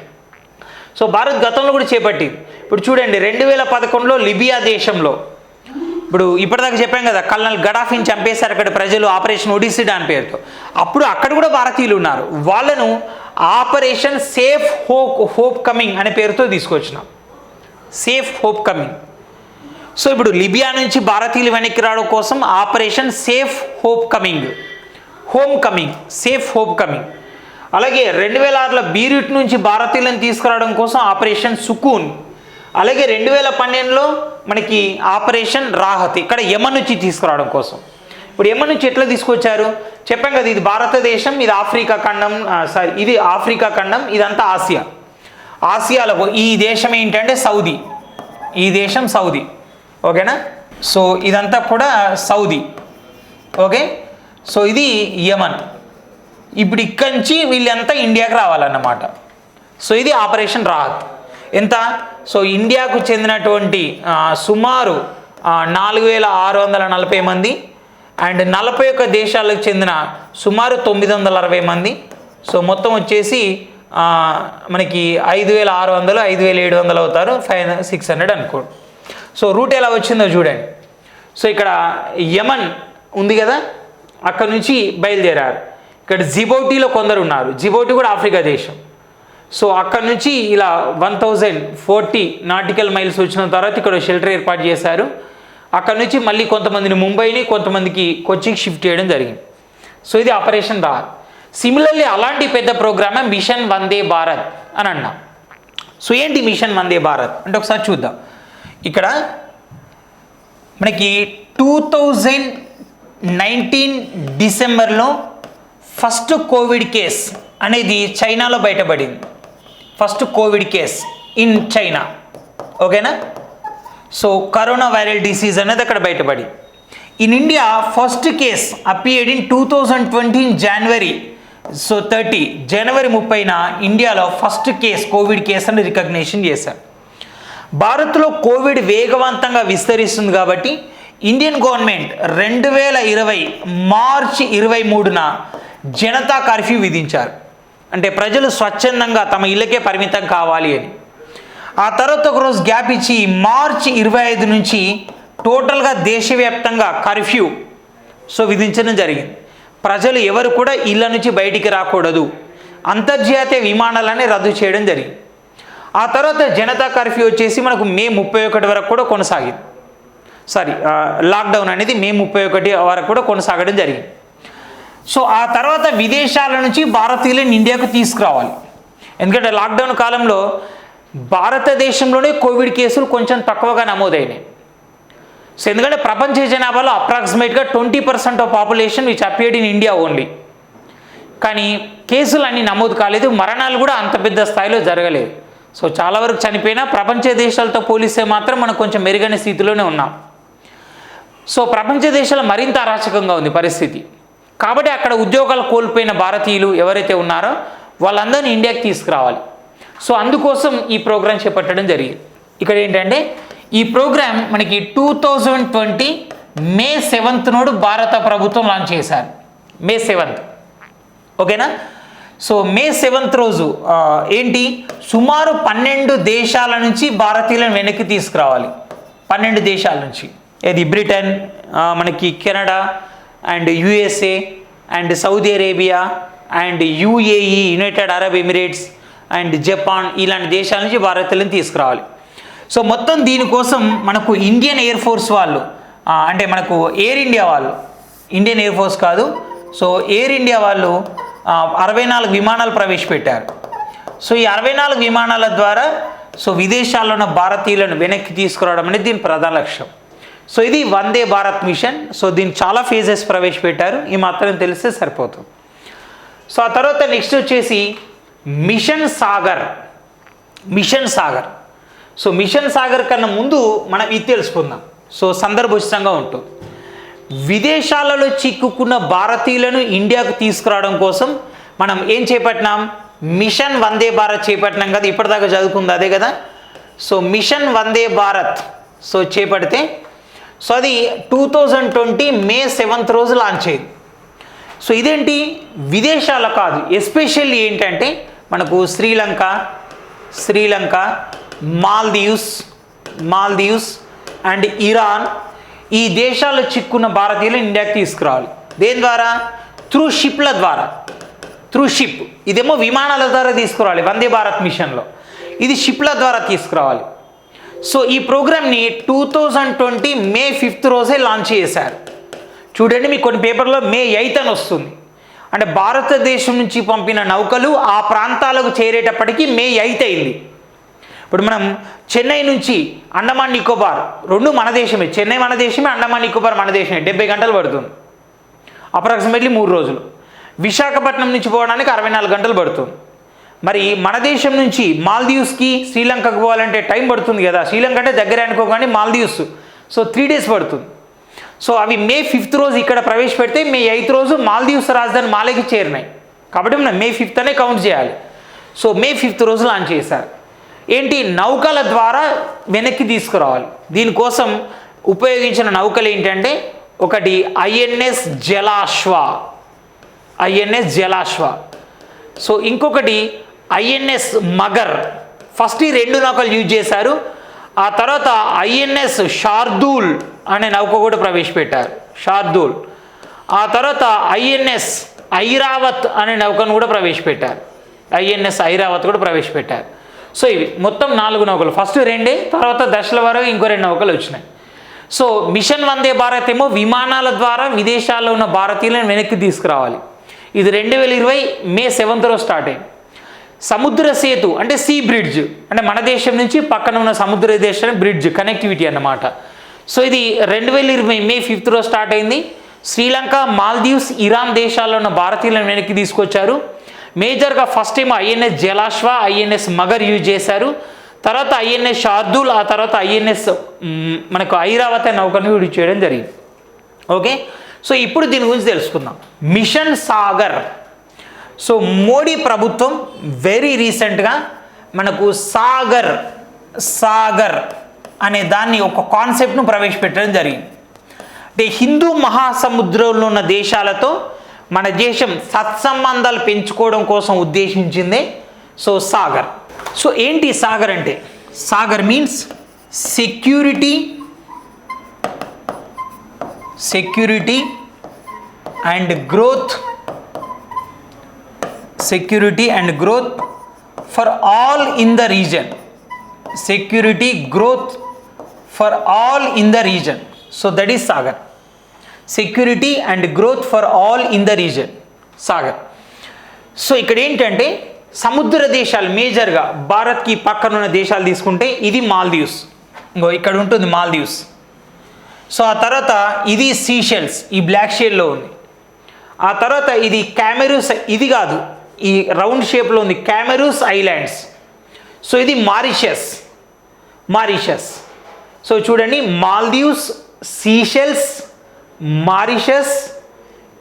సో భారత్ గతంలో కూడా చేపట్టింది. ఇప్పుడు చూడండి 2011లో లిబియా దేశంలో, ఇప్పుడు ఇప్పటిదాకా చెప్పాం కదా, కల్నల్ గడాఫీని చంపేశారు అక్కడ ప్రజలు, ఆపరేషన్ ఒడిసిడా అని పేరుతో. అప్పుడు అక్కడ కూడా భారతీయులు ఉన్నారు. వాళ్ళను ఆపరేషన్ సేఫ్ హోప్ కమింగ్ అనే పేరుతో తీసుకొచ్చినాం, సేఫ్ హోప్ కమింగ్. సో ఇప్పుడు లిబియా నుంచి భారతీయులు వెనక్కి రావడం కోసం operation safe hope coming, home coming, safe hope coming. అలాగే 2006లో బీరూట్ నుంచి భారతీయులను తీసుకురావడం కోసం ఆపరేషన్ సుకూన్. అలాగే 2012లో మనకి ఆపరేషన్ రాహత్, ఇక్కడ యమన్ నుంచి తీసుకురావడం కోసం. ఇప్పుడు యమన్ నుంచి ఎట్లా తీసుకొచ్చారు చెప్పాం కదా, ఇది భారతదేశం, ఇది ఆఫ్రికా ఖండం, ఇది ఆఫ్రికా ఖండం, ఇదంతా ఆసియా. ఆసియాలో ఈ దేశం ఏంటంటే సౌదీ, ఈ దేశం సౌదీ, ఓకేనా. సో ఇదంతా కూడా సౌదీ, ఓకే. సో ఇది యమన్. ఇప్పుడు ఇక్కడి నుంచి వీళ్ళంతా ఇండియాకి రావాలన్నమాట. సో ఇది ఆపరేషన్ రాహత్. ఎంత? సో ఇండియాకు చెందినటువంటి సుమారు 4,640 మంది అండ్ 41 దేశాలకు చెందిన సుమారు 960 మంది. సో మొత్తం వచ్చేసి మనకి 5,600, 5,700 అవుతారు, 600 అనుకోండి. సో రూట్ ఎలా వచ్చిందో చూడండి. సో ఇక్కడ యమన్ ఉంది కదా, అక్కడ నుంచి బయలుదేరారు. ఇక్కడ జిబౌటీలో కొందరు ఉన్నారు, జిబౌటీ కూడా ఆఫ్రికా దేశం. సో అక్కడ నుంచి ఇలా 1040 నాటికల్ మైల్స్ వచ్చిన తర్వాత ఇక్కడ షెల్టర్ ఏర్పాటు చేశారు. అక్కడ నుంచి మళ్ళీ కొంతమందిని ముంబైని, కొంతమందికి కొచ్చికి షిఫ్ట్ చేయడం జరిగింది. సో ఇది ఆపరేషన్ రాహత్. సిమిలర్లీ అలాంటి పెద్ద ప్రోగ్రామే మిషన్ వందే భారత్ అని అన్నాం. సో ఏంటి మిషన్ వందే భారత్ అంటే ఒకసారి చూద్దాం. ఇక్కడ మనకి 2019 డిసెంబర్లో ఫస్ట్ కోవిడ్ కేస్ అనేది చైనాలో బయటపడింది. First Covid case in China, ఓకేనా. సో కరోనా వైరల్ డిసీజ్ అనేది అక్కడ బయటపడి. In India first case appeared in 2020 January. So 30 జనవరి 30న ఇండియాలో ఫస్ట్ కేస్, కోవిడ్ కేస్ అని రికగ్నిషన్ చేశారు. భారత్లో కోవిడ్ వేగవంతంగా విస్తరిస్తుంది కాబట్టి ఇండియన్ గవర్నమెంట్ 2020 మార్చి 23న జనతా కర్ఫ్యూ విధించారు. అంటే ప్రజలు స్వచ్ఛందంగా తమ ఇళ్ళకే పరిమితం కావాలి అని. ఆ తర్వాత ఒకరోజు గ్యాప్ ఇచ్చి మార్చి 25 నుంచి టోటల్గా దేశవ్యాప్తంగా కర్ఫ్యూ సో విధించడం జరిగింది. ప్రజలు ఎవరు కూడా ఇళ్ళ నుంచి బయటికి రాకూడదు, అంతర్జాతీయ విమానాలని రద్దు చేయడం జరిగింది. ఆ తర్వాత జనతా కర్ఫ్యూ వచ్చేసి మనకు మే 31 వరకు కూడా కొనసాగింది. లాక్డౌన్ అనేది మే 31 వరకు కూడా కొనసాగడం జరిగింది. సో ఆ తర్వాత విదేశాల నుంచి భారతీయులను ఇండియాకు తీసుకురావాలి. ఎందుకంటే లాక్డౌన్ కాలంలో భారతదేశంలోనే కోవిడ్ కేసులు కొంచెం తక్కువగా నమోదైనాయి. సో ఎందుకంటే ప్రపంచ జనాభాలో అప్రాక్సిమేట్గా 20% of population which appeared in India only. కానీ కేసులు అన్నీ నమోదు కాలేదు, మరణాలు కూడా అంత పెద్ద స్థాయిలో జరగలేదు. సో చాలా వరకు చనిపోయినా ప్రపంచ దేశాలతో పోలిస్తే మాత్రం మనం కొంచెం మెరుగైన స్థితిలోనే ఉన్నాం. సో ప్రపంచ దేశాలు మరింత అరాచకంగా ఉంది పరిస్థితి. కాబట్టి అక్కడ ఉద్యోగాలు కోల్పోయిన భారతీయులు ఎవరైతే ఉన్నారో వాళ్ళందరినీ ఇండియాకి తీసుకురావాలి. సో అందుకోసం ఈ ప్రోగ్రాం చేపట్టడం జరిగింది. ఇక్కడ ఏంటంటే ఈ ప్రోగ్రాం మనకి 2020 మే 7th నాడు భారత ప్రభుత్వం లాంచ్ చేశారు. మే 7th, ఓకేనా. సో మే 7th రోజు ఏంటి, సుమారు 12 దేశాల నుంచి భారతీయులను వెనక్కి తీసుకురావాలి. 12 దేశాల నుంచి, ఇది బ్రిటన్, మనకి Canada and USA and Saudi Arabia and UAE, United Arab Emirates and Japan, ఇలాంటి దేశాల నుంచి భారతీయులను తీసుకురావాలి. సో మొత్తం దీనికోసం మనకు ఇండియన్ ఎయిర్ ఫోర్స్ వాళ్ళు, అంటే మనకు ఎయిర్ ఇండియా వాళ్ళు, ఇండియన్ ఎయిర్ ఫోర్స్ కాదు, సో ఎయిర్ ఇండియా వాళ్ళు 64 విమానాలు ప్రవేశపెట్టారు. సో ఈ 64 విమానాల ద్వారా సో విదేశాల్లో ఉన్న భారతీయులను వెనక్కి తీసుకురావడం అనేది దీని ప్రధాన లక్ష్యం. సో ఇది వందే భారత్ మిషన్. సో దీన్ని చాలా ఫేజెస్ ప్రవేశపెట్టారు, ఈ మాత్రం తెలిస్తే సరిపోతుంది. సో ఆ తర్వాత నెక్స్ట్ వచ్చేసి mission Sagar. Mission Sagar, so mission Sagar కన్నా ముందు మనం ఇది తెలుసుకుందాం. సో సందర్భోచితంగా ఉంటుంది. విదేశాలలో చిక్కుకున్న భారతీయులను ఇండియాకు తీసుకురావడం కోసం మనం ఏం చేపట్టినాం, మిషన్ వందే భారత్ చేపట్టినాం కదా, ఇప్పటిదాకా చదువుకుంది అదే కదా. So machine Vande Bharat so చేపడితే సో అది 2020 మే 7th రోజు లాంచ్ అయింది. సో ఇదేంటి విదేశాల కాదు, ఎస్పెషల్లీ ఏంటంటే మనకు శ్రీలంక మాల్దీవ్స్ అండ్ ఇరాన్, ఈ దేశాల్లో చిక్కున్న భారతీయులు ఇండియాకి తీసుకురావాలి. దేని ద్వారా? Through ship. ఇదేమో విమానాల ద్వారా తీసుకురావాలి వందే భారత్ మిషన్లో, ఇది షిప్ల ద్వారా తీసుకురావాలి. సో ఈ ప్రోగ్రామ్ని 2020 May 5th రోజే లాంచ్ చేశారు. చూడండి, మీకు కొన్ని పేపర్లో May 8th అని వస్తుంది. అంటే భారతదేశం నుంచి పంపిన నౌకలు ఆ ప్రాంతాలకు చేరేటప్పటికి May 8th అయింది. ఇప్పుడు మనం చెన్నై నుంచి అండమాన్ నికోబార్, రెండు మన దేశమే, చెన్నై మన దేశమే, అండమాన్ నికోబార్ మన దేశమే, 70 గంటలు పడుతుంది, అప్రాక్సిమేట్లీ 3 రోజులు. విశాఖపట్నం నుంచి పోవడానికి 64 గంటలు పడుతుంది. మరి మన దేశం నుంచి మాల్దీవ్స్కి శ్రీలంకకు పోవాలంటే టైం పడుతుంది కదా, శ్రీలంక అంటే దగ్గర అనుకోగానే మాల్దీవ్స్, సో 3 days పడుతుంది. సో అవి May 5th రోజు ఇక్కడ ప్రవేశపెడితే May 8th రోజు మాల్దీవ్స్ రాజధాని మాలేకి చేరినాయి. కాబట్టి మనం May 5th అనే కౌంట్ చేయాలి. సో May 5th రోజు లాంచ్ చేశారు. ఏంటి? నౌకల ద్వారా వెనక్కి తీసుకురావాలి. దీనికోసం ఉపయోగించిన నౌకలు ఏంటంటే ఒకటి ఐఎన్ఎస్ జలాశ్వ, సో ఇంకొకటి ఐఎన్ఎస్ మగర్. ఫస్ట్ ఈ 2 నౌకలు యూజ్ చేశారు. ఆ తర్వాత ఐఎన్ఎస్ షార్దూల్ అనే నౌక కూడా ప్రవేశపెట్టారు, షార్దూల్. ఆ తర్వాత ఐఎన్ఎస్ ఐరావత్ అనే నౌకను కూడా ప్రవేశపెట్టారు, సో ఇవి మొత్తం 4 నౌకలు. ఫస్ట్ 2, తర్వాత దశల వరకు ఇంకో 2 నౌకలు వచ్చినాయి. సో మిషన్ వందే భారత్ ఏమో విమానాల ద్వారా విదేశాల్లో ఉన్న భారతీయులను వెనక్కి తీసుకురావాలి. ఇది 2020 May 7th రోజు స్టార్ట్ అయింది. సముద్ర సేతు అంటే సీ బ్రిడ్జ్, అంటే మన దేశం నుంచి పక్కన ఉన్న సముద్ర దేశానికి బ్రిడ్జ్, కనెక్టివిటీ అన్నమాట. సో ఇది 2020 May 5th రోజు స్టార్ట్ అయింది. శ్రీలంక, మాల్దీవ్స్, ఇరాన్ దేశాల్లో ఉన్న భారతీయులను వెనక్కి తీసుకొచ్చారు. మేజర్గా ఫస్ట్ ఏమో INS Jalashwa, INS Magar use చేశారు. తర్వాత ఐఎన్ఎస్ షార్దూల్, ఆ తర్వాత ఐఎన్ఎస్ మనకు ఐరావత్ నౌకను యూజ్ చేయడం జరిగింది. ఓకే, సో ఇప్పుడు దీని గురించి తెలుసుకుందాం. మిషన్ సాగర్. సో మోడీ ప్రభుత్వం వెరీ రీసెంట్గా మనకు సాగర్ అనే దాన్ని ఒక కాన్సెప్ట్ను ప్రవేశపెట్టడం జరిగింది. అంటే హిందూ మహాసముద్రంలో ఉన్న దేశాలతో మన దేశం సత్సంబంధాలు పెంచుకోవడం కోసం ఉద్దేశించిందే సో సాగర్. సో ఏంటి సాగర్ అంటే? Sagar means security and growth for all in the reason. So that is Sagar. Security and growth for all in the reason, Sagar. So ఇక్కడ ఏంటంటే సముద్ర దేశాలు మేజర్గా భారత్కి పక్కనున్న దేశాలు తీసుకుంటే ఇది మాల్దీవ్స్, ఇంకో ఇక్కడ ఉంటుంది మాల్దీవ్స్. సో ఆ తర్వాత ఇది సీషెల్స్, ఈ బ్లాక్ షేడ్లో ఉంది. ఆ తర్వాత ఇది క్యామెరూస్, ఇది కాదు, ఈ రౌండ్ షేప్లో ఉంది, క్యామెరూస్ ఐలాండ్స్. సో ఇది మారిషస్. సో చూడండి, Maldives, Seychelles, Mauritius,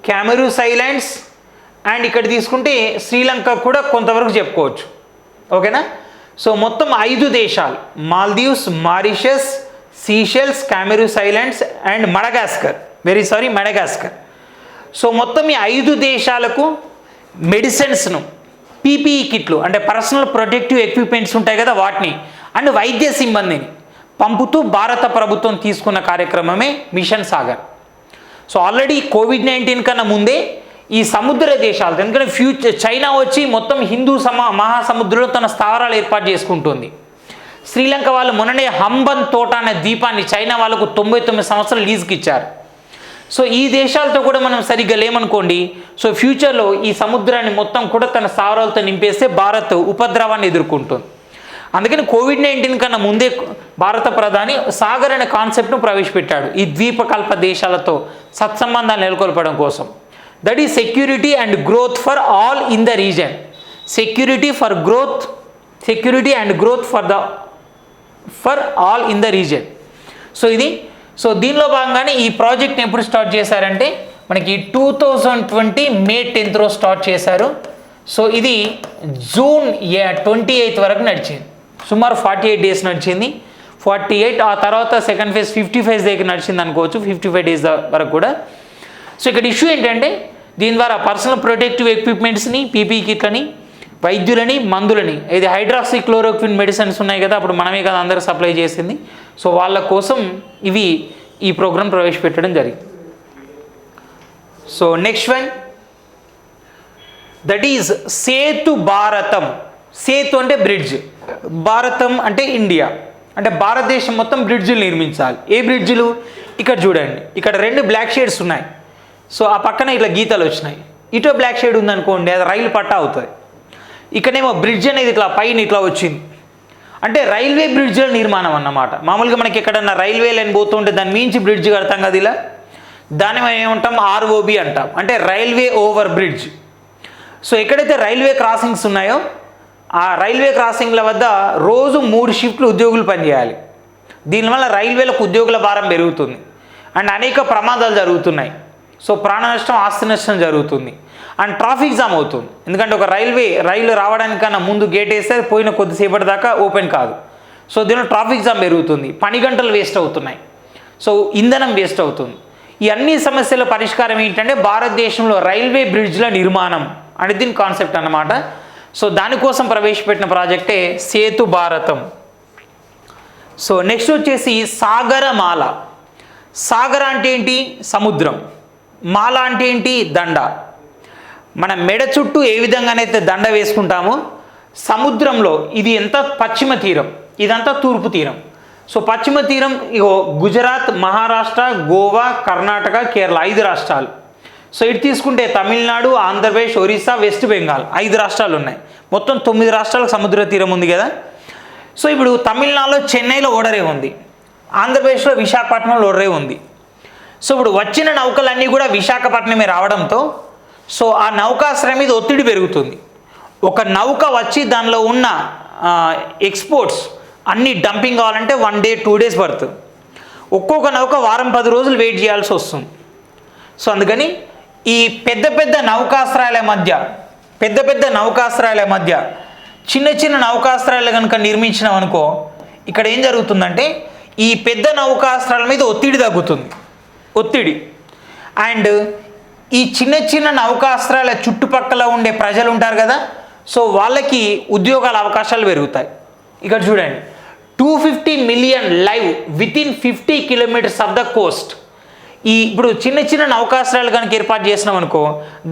Comoros islands and ఇక్కడ తీసుకుంటే శ్రీలంక కూడా కొంతవరకు చెప్పుకోవచ్చు. ఓకేనా? సో మొత్తం 5 దేశాలు, Maldives, Mauritius, Seychelles, Comoros islands and Madagascar. So మొత్తం ఈ 5 దేశాలకు మెడిసిన్స్ను, పీపీఈ కిట్లు అంటే పర్సనల్ ప్రొటెక్టివ్ ఎక్విప్మెంట్స్ ఉంటాయి కదా, వాటిని అండ్ వైద్య సిబ్బందిని పంపుతూ భారత ప్రభుత్వం తీసుకున్న కార్యక్రమమే machine Sagar. So already COVID-19 కన్నా ముందే ఈ సముద్ర దేశాలు, ఎందుకంటే చైనా వచ్చి మొత్తం హిందూ మహాసముద్రంలో తన స్థావరాలు ఏర్పాటు చేసుకుంటుంది. శ్రీలంక వాళ్ళు మొన్ననే హంబన్ తోట అనే ద్వీపాన్ని చైనా వాళ్ళకు 99 సంవత్సరాలు లీజుకి ఇచ్చారు. సో ఈ దేశాలతో కూడా మనం సరిగ్గా లేమనుకోండి, సో ఫ్యూచర్లో ఈ సముద్రాన్ని మొత్తం కూడా తన స్థావరాలతో నింపేస్తే భారత్ ఉపద్రవాన్ని ఎదుర్కొంటుంది. అందుకని COVID-19 కన్నా ముందే భారత ప్రధాని సాగర్ అనే కాన్సెప్ట్ను ప్రవేశపెట్టాడు ఈ ద్వీపకల్ప దేశాలతో సత్సంబంధాలు నెలకొల్పడం కోసం. That is security and growth for all in the reason. Security and growth for all in the reason. So దీనిలో భాగంగానే ఈ ప్రాజెక్ట్ని ఎప్పుడు స్టార్ట్ చేశారంటే మనకి 2020 May 10th రోజు స్టార్ట్ చేశారు. సో ఇది June 28th వరకు నడిచింది, సుమారు 48 days నడిచింది. 48, ఆ తర్వాత సెకండ్ ఫేజ్ 55 దగ్గర నడిచింది అనుకోవచ్చు, 55 days వరకు కూడా. సో ఇక్కడ ఇష్యూ ఏంటంటే దీని ద్వారా పర్సనల్ ప్రొటెక్టివ్ ఎక్విప్మెంట్స్ని, పీపీ కిట్లని, వైద్యులని, మందులని, ఇది హైడ్రాక్సీ క్లోరోక్విన్ మెడిసిన్స్ ఉన్నాయి కదా, అప్పుడు మనమే కదా అందరికి సప్లై చేసింది. సో వాళ్ళ కోసం ఈ ప్రోగ్రాం ప్రవేశపెట్టడం జరిగింది. So next one, that is Setu Bharatam. సేతు అంటే బ్రిడ్జ్, భారతం అంటే ఇండియా, అంటే భారతదేశం మొత్తం బ్రిడ్జిలు నిర్మించాలి. ఏ బ్రిడ్జిలు? ఇక్కడ చూడండి, ఇక్కడ 2 బ్లాక్ షేడ్స్ ఉన్నాయి. సో ఆ పక్కన ఇట్లా గీతలు వచ్చినాయి. ఇటో బ్లాక్ షేడ్ ఉందనుకోండి, అది రైలు పట్టా అవుతుంది. ఇక్కడేమో బ్రిడ్జ్ అనేది ఇట్లా పైన ఇట్లా వచ్చింది, అంటే రైల్వే బ్రిడ్జ్ల నిర్మాణం అన్నమాట. మామూలుగా మనకి ఎక్కడన్నా రైల్వే లైన్ పోతుంటే దాని మించి బ్రిడ్జ్ కడతాం కదా, ఇలా దాన్ని మనం ఏమంటాం? ఆర్ఓబి అంటాం, అంటే రైల్వే ఓవర్ బ్రిడ్జ్. సో ఎక్కడైతే రైల్వే క్రాసింగ్స్ ఉన్నాయో ఆ రైల్వే క్రాసింగ్ల వద్ద రోజు 3 షిఫ్ట్లు ఉద్యోగులు పనిచేయాలి. దీనివల్ల రైల్వేలకు ఉద్యోగుల భారం పెరుగుతుంది అండ్ అనేక ప్రమాదాలు జరుగుతున్నాయి. సో ప్రాణ నష్టం, ఆస్తి నష్టం జరుగుతుంది అండ్ ట్రాఫిక్ జామ్ అవుతుంది. ఎందుకంటే ఒక రైలు రావడానికన్నా ముందు గేట్ వేస్తే పోయిన కొద్దిసేపటి దాకా ఓపెన్ కాదు. సో దీనిలో ట్రాఫిక్ జామ్ పెరుగుతుంది, పని గంటలు వేస్ట్ అవుతున్నాయి, సో ఇంధనం వేస్ట్ అవుతుంది. ఈ అన్ని సమస్యల పరిష్కారం ఏంటంటే భారతదేశంలో రైల్వే బ్రిడ్జ్ల నిర్మాణం అనేది దీని కాన్సెప్ట్ అన్నమాట. సో దానికోసం ప్రవేశపెట్టిన ప్రాజెక్టే సేతు భారతం. సో నెక్స్ట్ వచ్చేసి సాగరమాల. సాగర అంటే ఏంటి? సముద్రం. మాల అంటే ఏంటి? దండ. మన మెడ చుట్టూ ఏ విధంగానైతే దండ వేసుకుంటామో సముద్రంలో ఇది ఎంత పశ్చిమ తీరం, ఇదంతా తూర్పు తీరం. సో పశ్చిమ తీరం ఇగో గుజరాత్, మహారాష్ట్ర, గోవా, కర్ణాటక, కేరళ 5 రాష్ట్రాలు. సో ఇటు తీసుకుంటే తమిళనాడు, ఆంధ్రప్రదేశ్, ఒరిస్సా, వెస్ట్ బెంగాల్ 5 రాష్ట్రాలు ఉన్నాయి. మొత్తం 9 రాష్ట్రాలకు సముద్ర తీరం ఉంది కదా. సో ఇప్పుడు తమిళనాడులో చెన్నైలో ఓడరే ఉంది, ఆంధ్రప్రదేశ్లో విశాఖపట్నంలో ఓడరే ఉంది. సో ఇప్పుడు వచ్చిన నౌకలన్నీ కూడా విశాఖపట్నమే రావడంతో సో ఆ నౌకాశ్రయం మీద ఒత్తిడి పెరుగుతుంది. ఒక నౌక వచ్చి దానిలో ఉన్న ఎక్స్పోర్ట్స్ అన్నీ డంపింగ్ కావాలంటే 1 డే 2 డేస్ పడుతుంది. ఒక్కొక్క నౌక వారం 10 రోజులు వెయిట్ చేయాల్సి వస్తుంది. సో అందుకని ఈ పెద్ద పెద్ద నౌకాశ్రయాల మధ్య చిన్న చిన్న నౌకాశ్రయాలు కనుక నిర్మించినాం అనుకో, ఇక్కడ ఏం జరుగుతుందంటే ఈ పెద్ద నౌకాశ్రయాల మీద ఒత్తిడి తగ్గుతుంది. అండ్ ఈ చిన్న చిన్న నౌకాశ్రయాల చుట్టుపక్కల ఉండే ప్రజలు ఉంటారు కదా, సో వాళ్ళకి ఉద్యోగాల అవకాశాలు పెరుగుతాయి. ఇక్కడ చూడండి, 250 million live within 50 kilometers of the Coast. ఇప్పుడు చిన్న చిన్న నౌకాశ్రయాలు కనుక ఏర్పాటు చేసినాం అనుకో,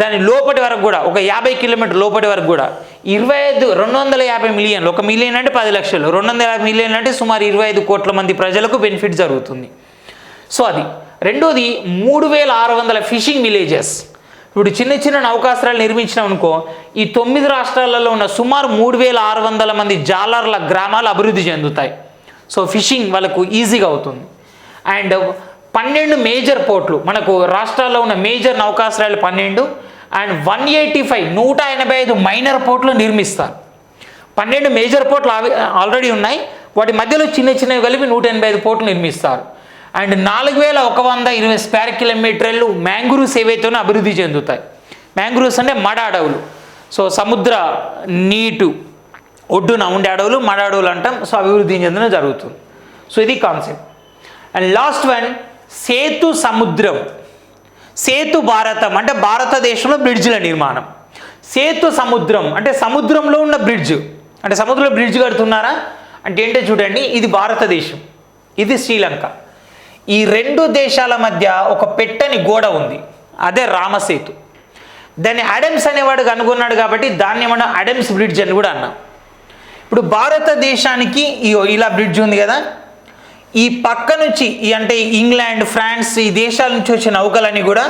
దాని లోపటి వరకు కూడా ఒక 50 కిలోమీటర్ లోపటి వరకు కూడా 250 మిలియన్లు, 1 మిలియన్ అంటే 10 లక్షలు, 250 మిలియన్లు అంటే సుమారు 25 కోట్ల మంది ప్రజలకు బెనిఫిట్ జరుగుతుంది. సో అది. రెండోది 3600 ఫిషింగ్ విలేజెస్. ఇప్పుడు చిన్న చిన్న నౌకాశ్రయాలు నిర్మించినాం అనుకో, ఈ 9 రాష్ట్రాలలో ఉన్న సుమారు 3600 మంది జాలర్ల గ్రామాలు అభివృద్ధి చెందుతాయి. సో ఫిషింగ్ వాళ్ళకు ఈజీగా అవుతుంది. అండ్ 12 మేజర్ పోర్ట్లు, మనకు రాష్ట్రాల్లో ఉన్న మేజర్ నౌకాశ్రయాలు 12 అండ్ 185 మైనర్ పోర్ట్లు నిర్మిస్తారు. 12 మేజర్ పోర్ట్లు ఆల్రెడీ ఉన్నాయి, వాటి మధ్యలో చిన్న చిన్నవి కలిపి 185 పోర్ట్లు నిర్మిస్తారు. అండ్ 4120 స్క్వేర్ కిలోమీటర్లు మ్యాంగ్రూవ్స్ ఏవైతేనో అభివృద్ధి చెందుతాయి. మ్యాంగ్రూవ్స్ అంటే మడ అడవులు. సో సముద్ర నీటు ఒడ్డున ఉండే అడవులు మడ అడవులు అంటాం. సో అభివృద్ధి చెందడం జరుగుతుంది. సో ఇది concept. And last one Setu Samudram. Setu భారతం అంటే భారతదేశంలో బ్రిడ్జ్ల నిర్మాణం. సేతు సముద్రం అంటే సముద్రంలో ఉన్న బ్రిడ్జ్, అంటే సముద్రంలో బ్రిడ్జ్ కడుతున్నారా అంటే ఏంటో చూడండి, ఇది భారతదేశం, ఇది శ్రీలంక. ఈ 2 దేశాల మధ్య ఒక పెట్టని గోడ ఉంది, అదే రామసేతు. దాన్ని అడమ్స్ అనేవాడు కనుగొన్నాడు కాబట్టి దాన్ని మనం అడమ్స్ బ్రిడ్జ్ అని కూడా అన్నాం. ఇప్పుడు భారతదేశానికి ఇలా బ్రిడ్జ్ ఉంది కదా, ఈ పక్క నుంచి అంటే ఇంగ్లాండ్, ఫ్రాన్స్ ఈ దేశాల నుంచి వచ్చే నౌకలన్నీ కూడా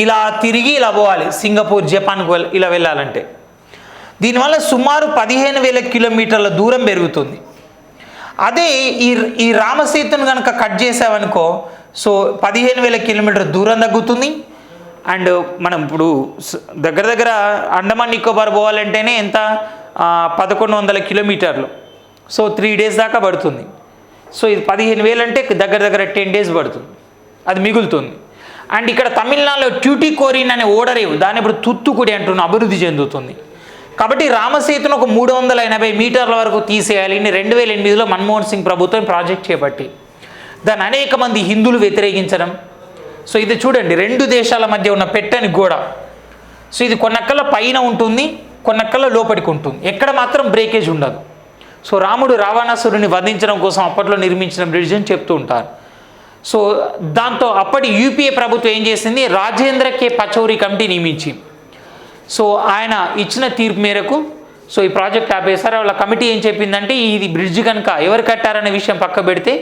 ఇలా తిరిగి ఇలా పోవాలి, సింగపూర్, జపాన్కు ఇలా వెళ్ళాలంటే. దీనివల్ల సుమారు 15,000 కిలోమీటర్ల దూరం పెరుగుతుంది. అదే ఈ రామసేతును కనుక కట్ చేసావనుకో, సో 15,000 కిలోమీటర్ దూరం తగ్గుతుంది. అండ్ మనం ఇప్పుడు దగ్గర అండమాన్ నికోబార్ పోవాలంటేనే ఎంత 1100 కిలోమీటర్లు. సో 3 డేస్ దాకా పడుతుంది. సో ఇది 15,000 అంటే దగ్గర 10 డేస్ పడుతుంది, అది మిగులుతుంది. అండ్ ఇక్కడ తమిళనాడులో ట్యూటికోరిన్ అనే ఓడరేవు, దాన్ని ఇప్పుడు తుత్తుకుడి అంటున్న అభివృద్ధి చెందుతుంది. కాబట్టి రామసేతును ఒక 380 మీటర్ల వరకు తీసేయాలి. 2008లో మన్మోహన్ సింగ్ ప్రభుత్వం ప్రాజెక్ట్ చేపట్టి దాన్ని అనేక మంది హిందువులు వ్యతిరేకించడం. సో ఇది చూడండి, 2 దేశాల మధ్య ఉన్న పెట్టని గోడ. సో ఇది కొన్నక్కల పైన ఉంటుంది, కొన్నక్కల లోపలికి ఉంటుంది, ఎక్కడ మాత్రం బ్రేకేజ్ ఉండదు. సో రాముడు రావణాసురుని వధించడం కోసం అప్పట్లో నిర్మించిన బ్రిడ్జ్ అని చెప్తూ ఉంటారు. సో దాంతో అప్పటి యూపీఏ ప్రభుత్వం ఏం చేసింది, రాజేంద్ర కే పచౌరి కమిటీ నియమించింది. సో ఆయన ఇచ్చిన తీర్పు మేరకు సో ఈ ప్రాజెక్ట్ ఆపేశారు. వాళ్ళ కమిటీ ఏం చెప్పిందంటే, ఇది బ్రిడ్జ్ కనుక ఎవరు కట్టారనే విషయం పక్క పెడితే,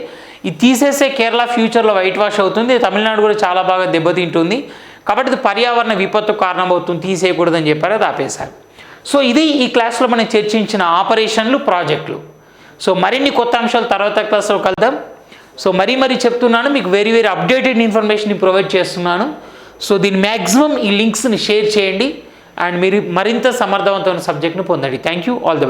ఇది తీసేస్తే కేరళ ఫ్యూచర్లో వైట్ వాష్ అవుతుంది, తమిళనాడు కూడా చాలా బాగా దెబ్బతింటుంది, కాబట్టి ఇది పర్యావరణ విపత్తు కారణమవుతుంది, తీసేయకూడదని చెప్పారు, అది ఆపేశారు. సో ఇది ఈ క్లాస్లో మనం చర్చించిన ఆపరేషన్లు, ప్రాజెక్టులు. సో మరిన్ని కొత్త అంశాలు తర్వాత క్లాస్లో కలుద్దాం. సో మరీ చెప్తున్నాను, మీకు వెరీ అప్డేటెడ్ ఇన్ఫర్మేషన్ ప్రొవైడ్ చేస్తున్నాను. సో దీని మ్యాక్సిమం ఈ లింక్స్ని షేర్ చేయండి అండ్ మీరు మరింత సమర్థవంతమైన సబ్జెక్ట్ను పొందండి. Thank you, all the best.